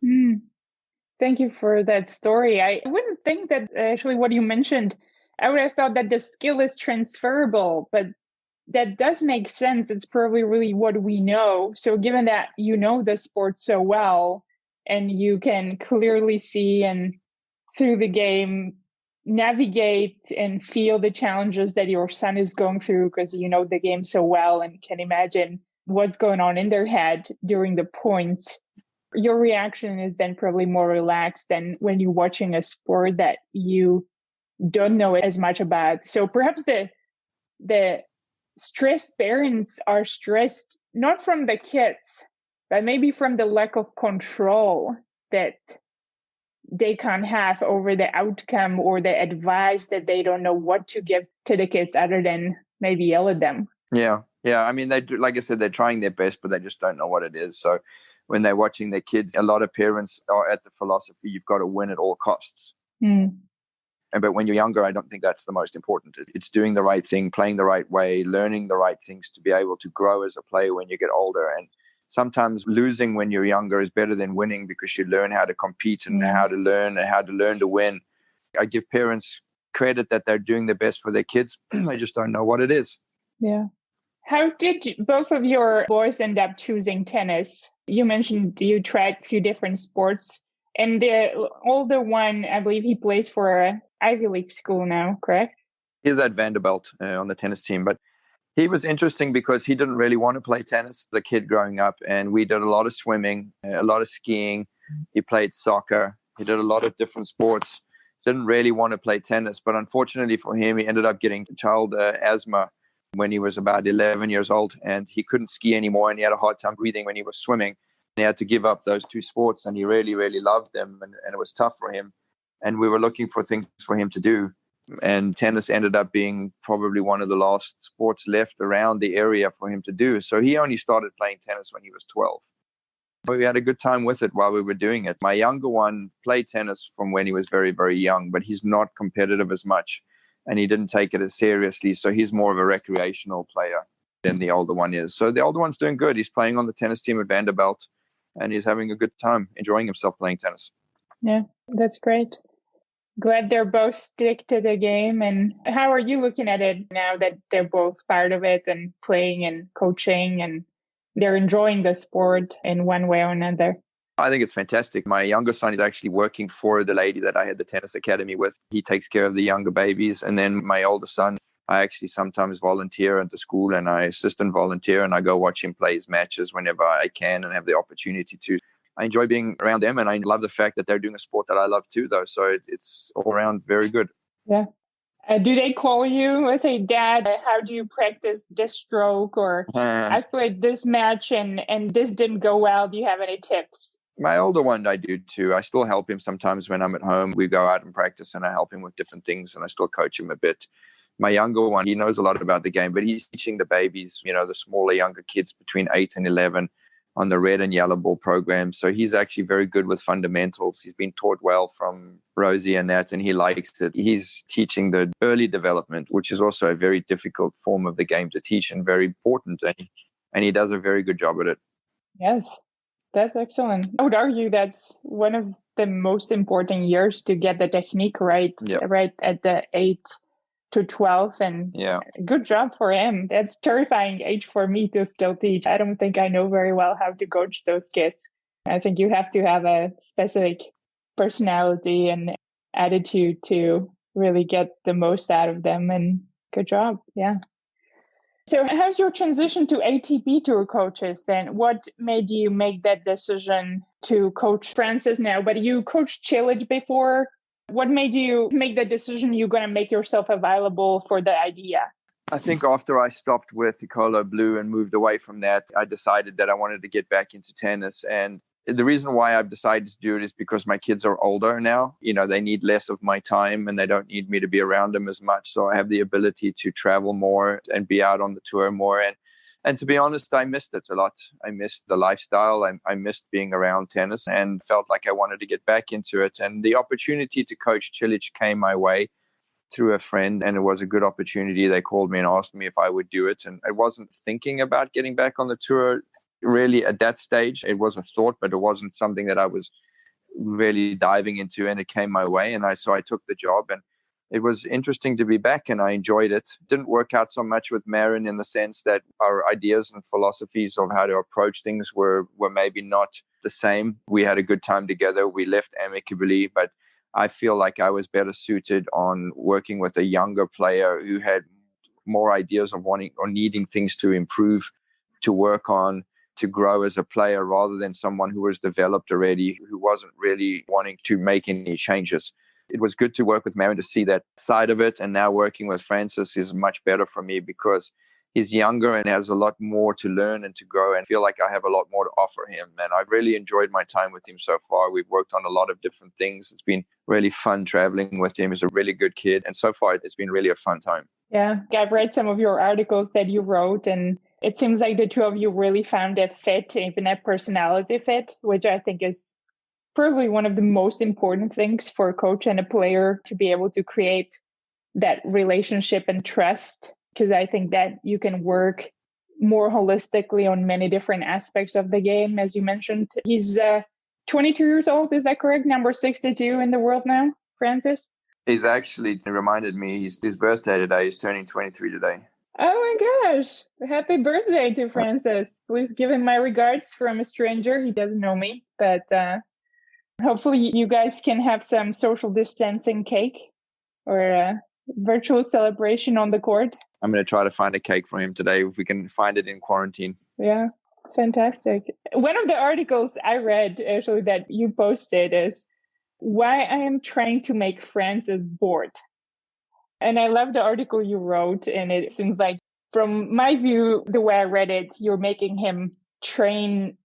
Thank you for that story. I wouldn't think that actually what you mentioned, I would have thought that the skill is transferable, but that does make sense. It's probably really what we know. So given that you know the sport so well and you can clearly see and through the game navigate and feel the challenges that your son is going through because you know the game so well and can imagine what's going on in their head during the points, your reaction is then probably more relaxed than when you're watching a sport that you don't know as much about. So perhaps the stressed parents are stressed not from the kids, but maybe from the lack of control that they can't have over the outcome or the advice, that they don't know what to give to the kids other than maybe yell at them. Yeah. I mean, they do, like I said, they're trying their best, but they just don't know what it is. So when they're watching their kids, a lot of parents are at the philosophy, you've got to win at all costs. But when you're younger, I don't think that's the most important. It's doing the right thing, playing the right way, learning the right things to be able to grow as a player when you get older. And sometimes losing when you're younger is better than winning, because you learn how to compete and how to learn to win. I give parents credit that they're doing their best for their kids. They just don't know what it is. Yeah. How did both of your boys end up choosing tennis? You mentioned you tried a few different sports, and the older one, I believe he plays for a Ivy League school now, correct? He's at Vanderbilt on the tennis team, but he was interesting because he didn't really want to play tennis as a kid growing up, and we did a lot of swimming, a lot of skiing. He played soccer. He did a lot of different sports. Didn't really want to play tennis, but unfortunately for him, he ended up getting child asthma when he was about 11 years old, and he couldn't ski anymore, and he had a hard time breathing when he was swimming. He had to give up those two sports, and he really, really loved them, and it was tough for him. And we were looking for things for him to do. And tennis ended up being probably one of the last sports left around the area for him to do. So he only started playing tennis when he was 12. But we had a good time with it while we were doing it. My younger one played tennis from when he was very, very young, but he's not competitive as much, and he didn't take it as seriously. So he's more of a recreational player than the older one is. So the older one's doing good. He's playing on the tennis team at Vanderbilt, and he's having a good time, enjoying himself playing tennis. Yeah, that's great. Glad they're both stick to the game. And how are you looking at it now that they're both part of it and playing and coaching and they're enjoying the sport in one way or another? I think it's fantastic. My younger son is actually working for the lady that I had the tennis academy with. He takes care of the younger babies. And then my older son, I actually sometimes volunteer at the school, and I assistant volunteer, and I go watch him play his matches whenever I can and have the opportunity to. I enjoy being around them, and I love the fact that they're doing a sport that I love too, though. So it's all around very good. Yeah. Do they call you and say, Dad, how do you practice this stroke? Or I've played this match and this didn't go well. Do you have any tips? My older one, I do too. I still help him sometimes when I'm at home. We go out and practice, and I help him with different things, and I still coach him a bit. My younger one, he knows a lot about the game, but he's teaching the babies, the smaller, younger kids between 8 and 11 on the red and yellow ball program. So he's actually very good with fundamentals. He's been taught well from Rosie and that, and he likes it. He's teaching the early development, which is also a very difficult form of the game to teach and very important. And he does a very good job at it. Yes, that's excellent. I would argue that's one of the most important years to get the technique right, right at the 8 to 12. And good job for him. That's terrifying age for me to still teach. I don't think I know very well how to coach those kids. I think you have to have a specific personality and attitude to really get the most out of them. And good job. Yeah. So how's your transition to ATP Tour coaches then? What made you make that decision to coach Francis now? But you coached Cilic before. What made you make the decision you're going to make yourself available for the idea? I think after I stopped with Piccolo Blue and moved away from that, I decided that I wanted to get back into tennis. And the reason why I've decided to do it is because my kids are older now. They need less of my time, and they don't need me to be around them as much. So I have the ability to travel more and be out on the tour more. And to be honest, I missed it a lot. I missed the lifestyle. I missed being around tennis and felt like I wanted to get back into it. And the opportunity to coach Cilic came my way through a friend, and it was a good opportunity. They called me and asked me if I would do it. And I wasn't thinking about getting back on the tour really at that stage. It was a thought, but it wasn't something that I was really diving into, and it came my way. And so I took the job, and it was interesting to be back, and I enjoyed it. Didn't work out so much with Marin in the sense that our ideas and philosophies of how to approach things were maybe not the same. We had a good time together. We left amicably, but I feel like I was better suited on working with a younger player who had more ideas of wanting or needing things to improve, to work on, to grow as a player, rather than someone who was developed already, who wasn't really wanting to make any changes. It was good to work with Marin to see that side of it. And now working with Francis is much better for me because he's younger and has a lot more to learn and to grow, and feel like I have a lot more to offer him. And I've really enjoyed my time with him so far. We've worked on a lot of different things. It's been really fun traveling with him. He's a really good kid. And so far, it's been really a fun time. Yeah, I've read some of your articles that you wrote, and it seems like the two of you really found a fit, even a personality fit, which I think is probably one of the most important things for a coach and a player, to be able to create that relationship and trust, because I think that you can work more holistically on many different aspects of the game. As you mentioned, he's 22 years old. Is that correct? Number 62 in the world now, Francis? He's actually reminded me his birthday today. He's turning 23 today. Oh my gosh. Happy birthday to Francis. Please give him my regards from a stranger. He doesn't know me, but hopefully you guys can have some social distancing cake or a virtual celebration on the court. I'm going to try to find a cake for him today if we can find it in quarantine. Yeah, fantastic. One of the articles I read actually that you posted is why I am trying to make Francis bored. And I love the article you wrote. And it seems like, from my view, the way I read it, you're making him train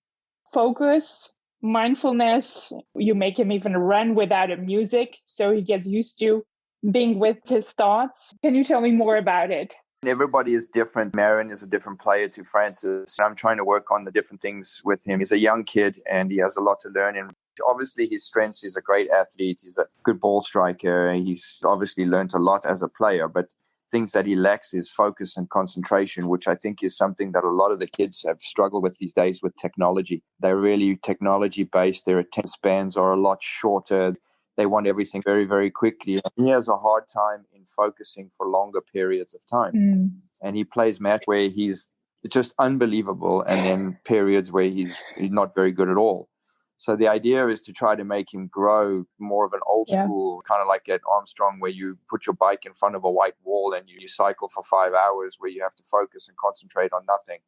focus, mindfulness. You make him even run without a music. So he gets used to being with his thoughts. Can you tell me more about it? Everybody is different. Marin is a different player to Francis. I'm trying to work on the different things with him. He's a young kid and he has a lot to learn. And obviously his strengths, he's a great athlete. He's a good ball striker. He's obviously learned a lot as a player, but things that he lacks is focus and concentration, which I think is something that a lot of the kids have struggled with these days with technology. They're really technology based. Their attention spans are a lot shorter. They want everything very, very quickly. He has a hard time in focusing for longer periods of time. And he plays match where he's just unbelievable, and then periods where he's not very good at all. So the idea is to try to make him grow more of an old school, kind of like at Armstrong, where you put your bike in front of a white wall and you cycle for 5 hours where you have to focus and concentrate on nothing.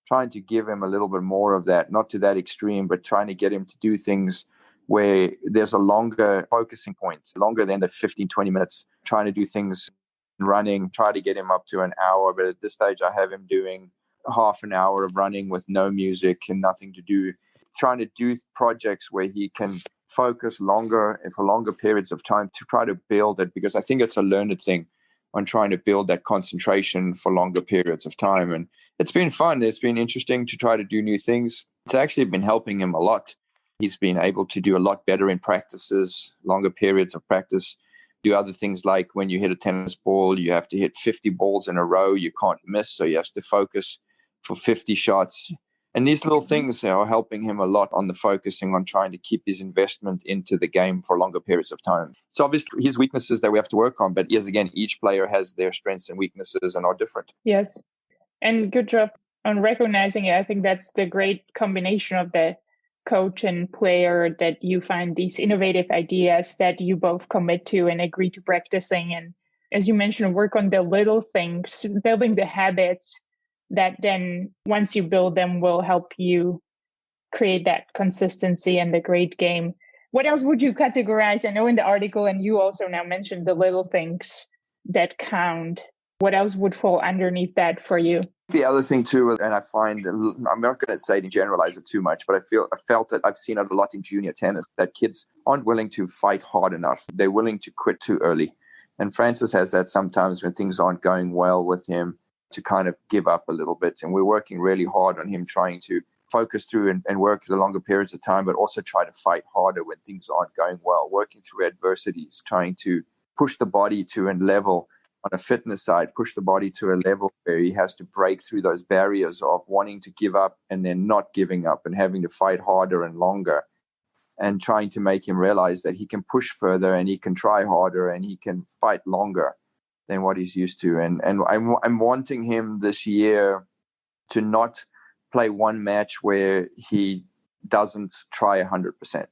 Trying to give him a little bit more of that, not to that extreme, but trying to get him to do things where there's a longer focusing point, longer than the 15, 20 minutes, trying to do things running, try to get him up to an hour. But at this stage, I have him doing half an hour of running with no music and nothing to do, trying to do projects where he can focus longer and for longer periods of time to try to build it, because I think it's a learned thing on trying to build that concentration for longer periods of time. And it's been fun. It's been interesting to try to do new things. It's actually been helping him a lot. He's been able to do a lot better in practices, longer periods of practice, do other things like when you hit a tennis ball, you have to hit 50 balls in a row. You can't miss, so you have to focus for 50 shots. And these little things are helping him a lot on the focusing on trying to keep his investment into the game for longer periods of time. So obviously his weaknesses that we have to work on, but yes, again, each player has their strengths and weaknesses and are different. Yes. And good job on recognizing it. I think that's the great combination of the coach and player, that you find these innovative ideas that you both commit to and agree to practicing. And as you mentioned, work on the little things, building the habits that then once you build them will help you create that consistency and the great game. What else would you categorize? I know in the article, and you also now mentioned the little things that count. What else would fall underneath that for you? The other thing too, and I find, I'm not going to say to generalize it too much, but I felt that I've seen it a lot in junior tennis, that kids aren't willing to fight hard enough. They're willing to quit too early. And Francis has that sometimes when things aren't going well with him, to kind of give up a little bit. And we're working really hard on him trying to focus through and work the longer periods of time, but also try to fight harder when things aren't going well, working through adversities, trying to push the body to a level on a fitness side, push the body to a level where he has to break through those barriers of wanting to give up and then not giving up and having to fight harder and longer, and trying to make him realize that he can push further and he can try harder and he can fight longer than what he's used to. And I'm wanting him this year to not play one match where he doesn't try 100%.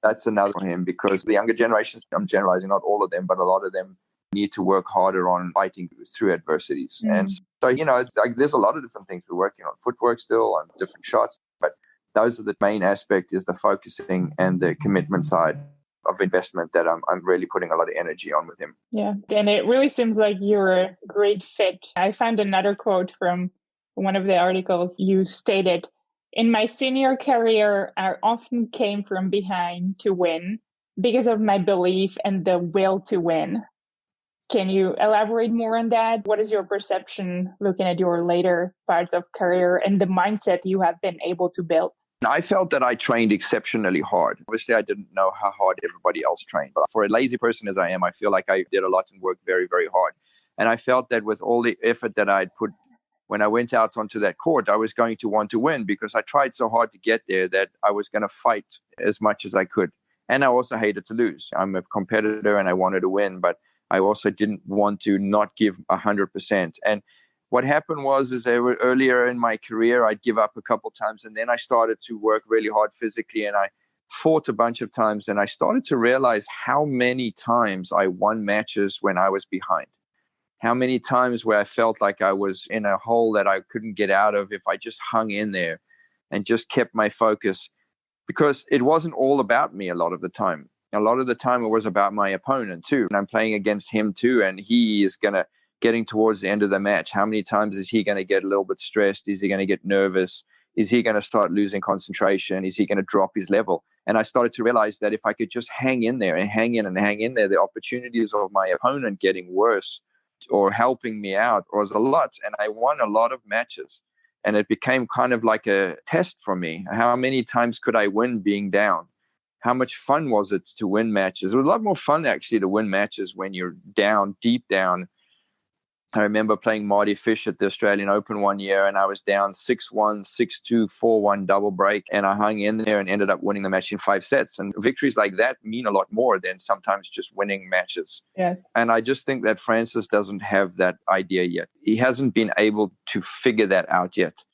That's another for him, because the younger generations, I'm generalizing, not all of them, but a lot of them need to work harder on fighting through adversities. And so, like, there's a lot of different things we're working on, footwork still, on different shots, but those are the main aspect, is the focusing and the commitment side of investment that I'm really putting a lot of energy on with him. Yeah, and it really seems like you're a great fit. I found another quote from one of the articles. You stated, "In my senior career, I often came from behind to win because of my belief and the will to win." Can you elaborate more on that? What is your perception looking at your later parts of career and the mindset you have been able to build? I felt that I trained exceptionally hard. Obviously, I didn't know how hard everybody else trained. But for a lazy person as I am, I feel like I did a lot and worked very, very hard. And I felt that with all the effort that I'd put when I went out onto that court, I was going to want to win, because I tried so hard to get there that I was going to fight as much as I could. And I also hated to lose. I'm a competitor and I wanted to win, but I also didn't want to not give 100%. And what happened is they were earlier in my career, I'd give up a couple times, and then I started to work really hard physically, and I fought a bunch of times, and I started to realize how many times I won matches when I was behind. How many times where I felt like I was in a hole that I couldn't get out of if I just hung in there and just kept my focus, because it wasn't all about me a lot of the time. A lot of the time it was about my opponent too. And I'm playing against him too. And he is getting towards the end of the match. How many times is he going to get a little bit stressed? Is he going to get nervous? Is he going to start losing concentration? Is he going to drop his level? And I started to realize that if I could just hang in there and hang in there, the opportunities of my opponent getting worse or helping me out was a lot. And I won a lot of matches. And it became kind of like a test for me. How many times could I win being down? How much fun was it to win matches? It was a lot more fun actually to win matches when you're down, deep down. I remember playing Marty Fish at the Australian Open one year, and I was down 6-1, 6-2, 4-1 double break, and I hung in there and ended up winning the match in 5 sets. And victories like that mean a lot more than sometimes just winning matches. Yes. And I just think that Francis doesn't have that idea yet. He hasn't been able to figure that out yet.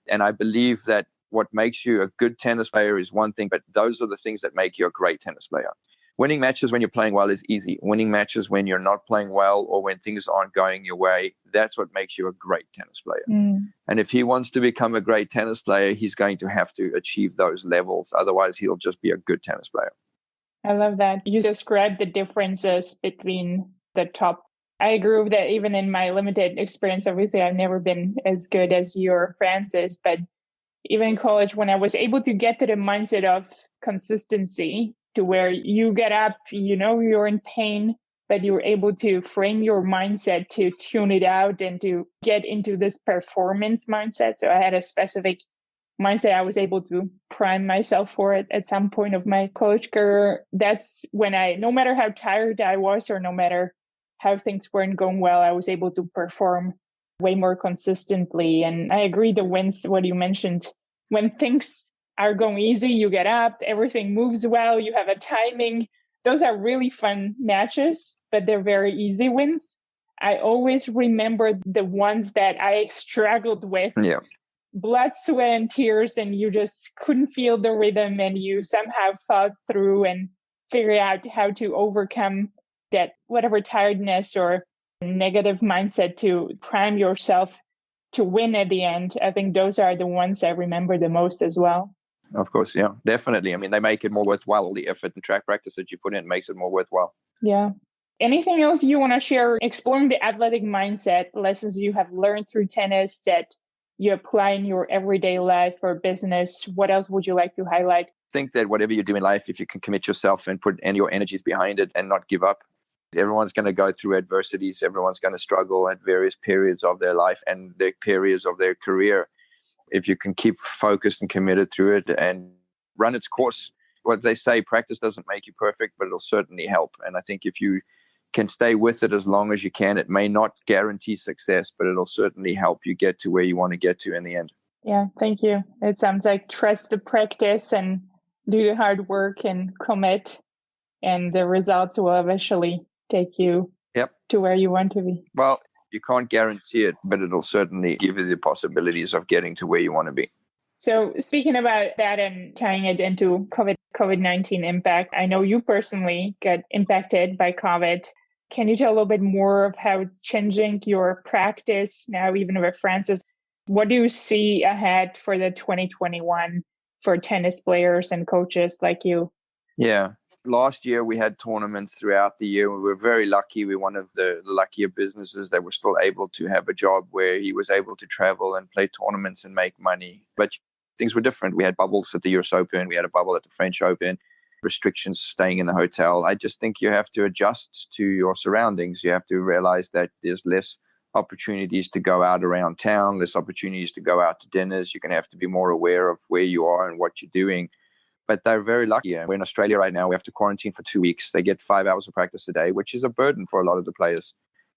And I believe that what makes you a good tennis player is one thing, but those are the things that make you a great tennis player. Winning matches when you're playing well is easy. Winning matches when you're not playing well or when things aren't going your way, that's what makes you a great tennis player. And if he wants to become a great tennis player, he's going to have to achieve those levels. Otherwise, he'll just be a good tennis player. I love that. You described the differences between the top. I agree with that. Even in my limited experience, obviously, I've never been as good as you or Francis, but even in college, when I was able to get to the mindset of consistency, to where you get up, you know you're in pain, but you're able to frame your mindset to tune it out and to get into this performance mindset. So I had a specific mindset. I was able to prime myself for it at some point of my college career. That's when no matter how tired I was or no matter how things weren't going well, I was able to perform way more consistently. And I agree, the wins, what you mentioned, when things are going easy, you get up, everything moves well, you have a timing. Those are really fun matches, but they're very easy wins. I always remember the ones that I struggled with. Yeah. Blood, sweat, and tears, and you just couldn't feel the rhythm, and you somehow fought through and figured out how to overcome that, whatever tiredness or negative mindset, to prime yourself to win at the end. I think those are the ones I remember the most as well. Of course, yeah, definitely. I mean, they make it more worthwhile. All the effort and track practice that you put in makes it more worthwhile. Yeah. Anything else you want to share, exploring the athletic mindset, lessons you have learned through tennis that you apply in your everyday life or business? What else would you like to highlight? I think that whatever you do in life, if you can commit yourself and put any your energies behind it and not give up, everyone's going to go through adversities. Everyone's going to struggle at various periods of their life and their periods of their career. If you can keep focused and committed through it and run its course, what they say, practice doesn't make you perfect, but it'll certainly help. And I think if you can stay with it as long as you can, it may not guarantee success, but it'll certainly help you get to where you want to get to in the end. Yeah, thank you. It sounds like trust the practice and do the hard work and commit, and the results will eventually take you to where you want to be. Well, you can't guarantee it, but it'll certainly give you the possibilities of getting to where you want to be. So speaking about that and tying it into COVID-19 impact, I know you personally got impacted by COVID. Can you tell a little bit more of how it's changing your practice now, even with Francis? What do you see ahead for the 2021 for tennis players and coaches like you? Yeah. Last year, we had tournaments throughout the year. We were very lucky. We're one of the luckier businesses that were still able to have a job where he was able to travel and play tournaments and make money. But things were different. We had bubbles at the US Open. We had a bubble at the French Open, restrictions staying in the hotel. I just think you have to adjust to your surroundings. You have to realize that there's less opportunities to go out around town, less opportunities to go out to dinners. You're going to have to be more aware of where you are and what you're doing. But they're very lucky. We're in Australia right now. We have to quarantine for 2 weeks. They get 5 hours of practice a day, which is a burden for a lot of the players.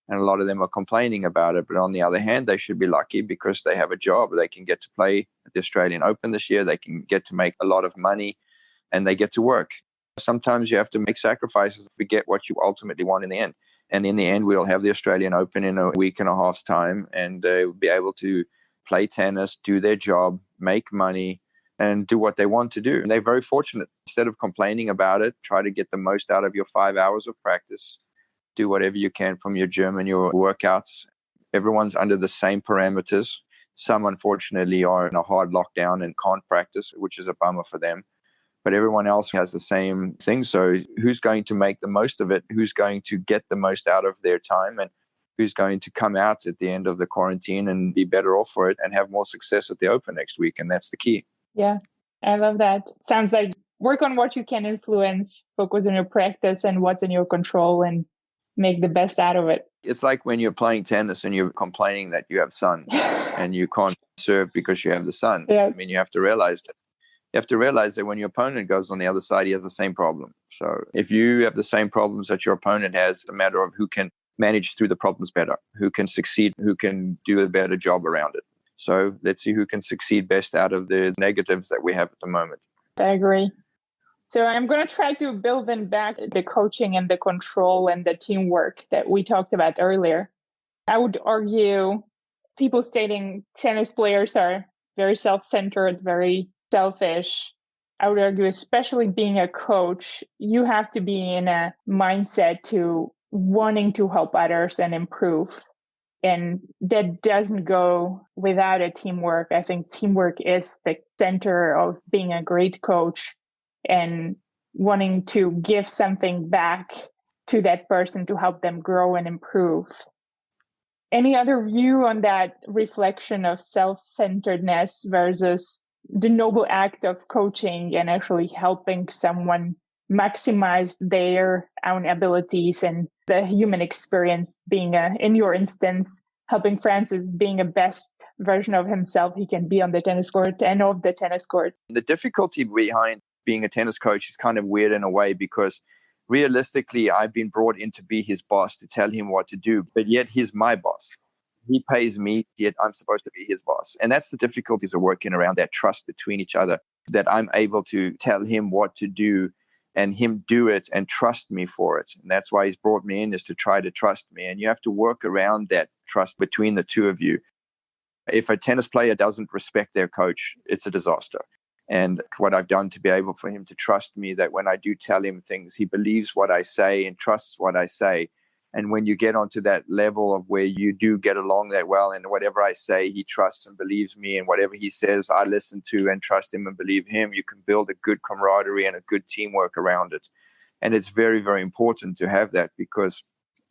And a lot of them are complaining about it. But on the other hand, they should be lucky because they have a job. They can get to play at the Australian Open this year. They can get to make a lot of money and they get to work. Sometimes you have to make sacrifices to get what you ultimately want in the end. And in the end, we'll have the Australian Open in a week and a half's time, and they'll be able to play tennis, do their job, make money, and do what they want to do. And they're very fortunate. Instead of complaining about it, try to get the most out of your 5 hours of practice. Do whatever you can from your gym and your workouts. Everyone's under the same parameters. Some, unfortunately, are in a hard lockdown and can't practice, which is a bummer for them. But everyone else has the same thing. So who's going to make the most of it? Who's going to get the most out of their time? And who's going to come out at the end of the quarantine and be better off for it and have more success at the Open next week? And that's the key. Yeah, I love that. Sounds like work on what you can influence, focus on your practice and what's in your control, and make the best out of it. It's like when you're playing tennis and you're complaining that you have sun and you can't serve because you have the sun. Yes. I mean, you have to realize that. You have to realize that when your opponent goes on the other side, he has the same problem. So if you have the same problems that your opponent has, it's a matter of who can manage through the problems better, who can succeed, who can do a better job around it. So let's see who can succeed best out of the negatives that we have at the moment. I agree. So I'm going to try to build in back the coaching and the control and the teamwork that we talked about earlier. I would argue people stating tennis players are very self-centered, very selfish. I would argue, especially being a coach, you have to be in a mindset to wanting to help others and improve. And that doesn't go without a teamwork. I think teamwork is the center of being a great coach and wanting to give something back to that person to help them grow and improve. Any other view on that reflection of self-centeredness versus the noble act of coaching and actually helping someone maximize their own abilities and the human experience being, in your instance, helping Francis being a best version of himself he can be on the tennis court and off the tennis court? The difficulty behind being a tennis coach is kind of weird in a way because realistically, I've been brought in to be his boss, to tell him what to do, but yet he's my boss. He pays me, yet I'm supposed to be his boss. And that's the difficulties of working around that trust between each other, that I'm able to tell him what to do and him do it and trust me for it. And that's why he's brought me in, is to try to trust me. And you have to work around that trust between the two of you. If a tennis player doesn't respect their coach, it's a disaster. And what I've done to be able for him to trust me, that when I do tell him things, he believes what I say and trusts what I say. And when you get onto that level of where you do get along that well, and whatever I say, he trusts and believes me, and whatever he says, I listen to and trust him and believe him, you can build a good camaraderie and a good teamwork around it. And it's very, very important to have that, because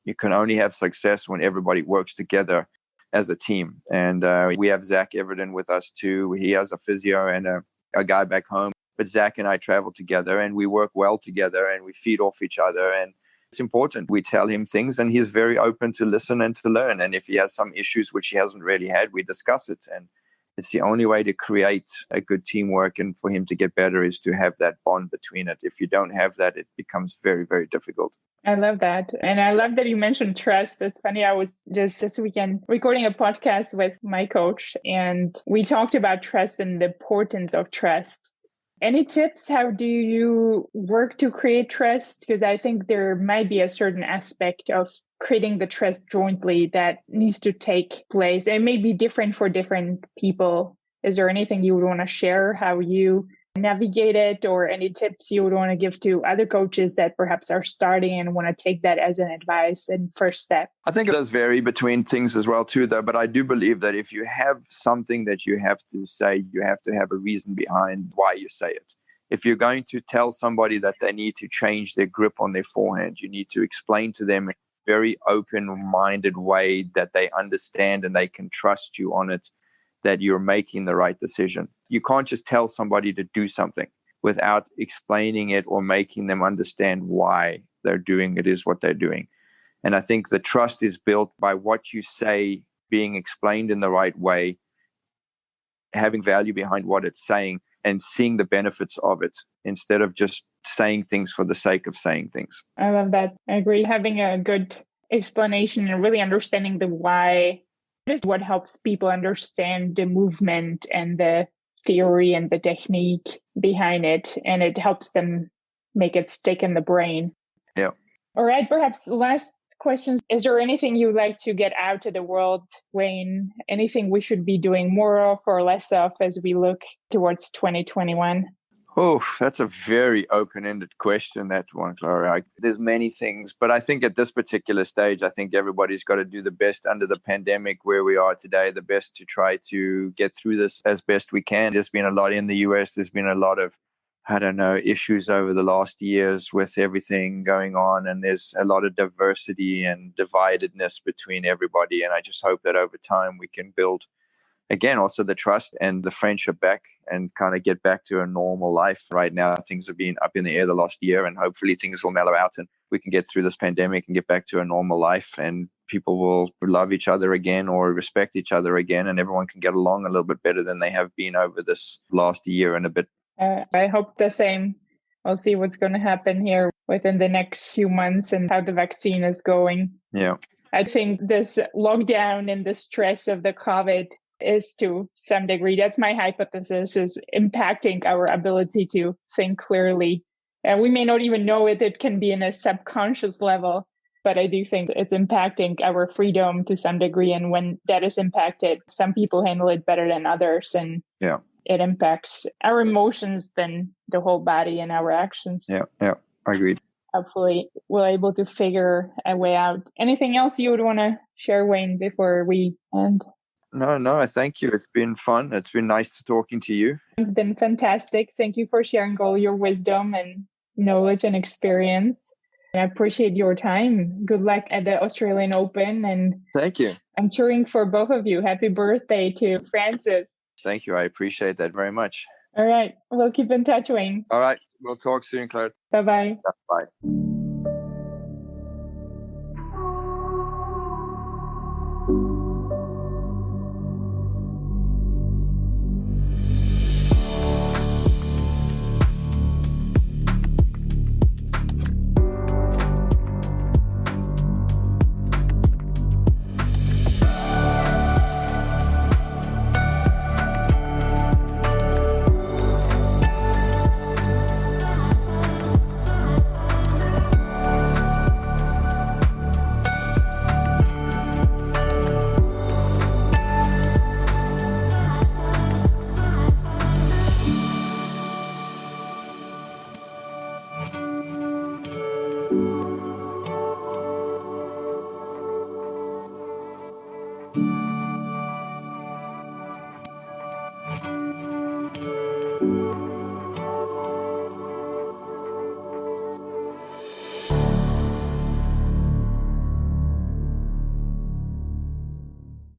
you can only have success when everybody works together as a team. And we have Zach Everton with us too. He has a physio and a guy back home. But Zach and I travel together and we work well together and we feed off each other. And it's important. We tell him things and he's very open to listen and to learn. And if he has some issues which he hasn't really had, we discuss it. And it's the only way to create a good teamwork and for him to get better is to have that bond between it. If you don't have that, it becomes very, very difficult. I love that. And I love that you mentioned trust. It's funny. I was just this weekend recording a podcast with my coach and we talked about trust and the importance of trust. Any tips? How do you work to create trust? Because I think there might be a certain aspect of creating the trust jointly that needs to take place. It may be different for different people. Is there anything you would want to share how you navigate it, or any tips you would want to give to other coaches that perhaps are starting and want to take that as an advice and first step? I think it does vary between things as well too, though. But I do believe that if you have something that you have to say, you have to have a reason behind why you say it. If you're going to tell somebody that they need to change their grip on their forehand, you need to explain to them in a very open-minded way that they understand and they can trust you on it, that you're making the right decision. You can't just tell somebody to do something without explaining it or making them understand why they're doing it is what they're doing. And I think the trust is built by what you say being explained in the right way, having value behind what it's saying, and seeing the benefits of it instead of just saying things for the sake of saying things. I love that. I agree. Having a good explanation and really understanding the why is what helps people understand the movement and the theory and the technique behind it. And it helps them make it stick in the brain. Yeah. All right. Perhaps last questions. Is there anything you'd like to get out to the world, Wayne? Anything we should be doing more of or less of as we look towards 2021? Oh, that's a very open-ended question, that one, Clara. There's many things, but I think at this particular stage, I think everybody's got to do the best under the pandemic where we are today, the best to try to get through this as best we can. There's been a lot in the US. There's been a lot of, issues over the last years with everything going on, and there's a lot of diversity and dividedness between everybody. And I just hope that over time we can build, again, also the trust and the friendship back and kind of get back to a normal life. Right now, things have been up in the air the last year, and hopefully things will mellow out and we can get through this pandemic and get back to a normal life, and people will love each other again or respect each other again, and everyone can get along a little bit better than they have been over this last year and a bit. I hope the same. We'll see what's going to happen here within the next few months and how the vaccine is going. Yeah. I think this lockdown and the stress of the COVID is to some degree, that's my hypothesis, is impacting our ability to think clearly. And we may not even know it. It can be in a subconscious level, but I do think it's impacting our freedom to some degree. And when that is impacted, some people handle it better than others. And it impacts our emotions than the whole body and our actions. Yeah, I agree. Hopefully we're able to figure a way out. Anything else you would want to share, Wayne, before we end? No, thank you. It's been fun. It's been nice talking to you. It's been fantastic. Thank you for sharing all your wisdom and knowledge and experience. I appreciate your time. Good luck at the Australian Open. And thank you. I'm cheering for both of you. Happy birthday to Francis. Thank you. I appreciate that very much. All right. We'll keep in touch, Wayne. All right. We'll talk soon, Claire. Bye-bye. Bye.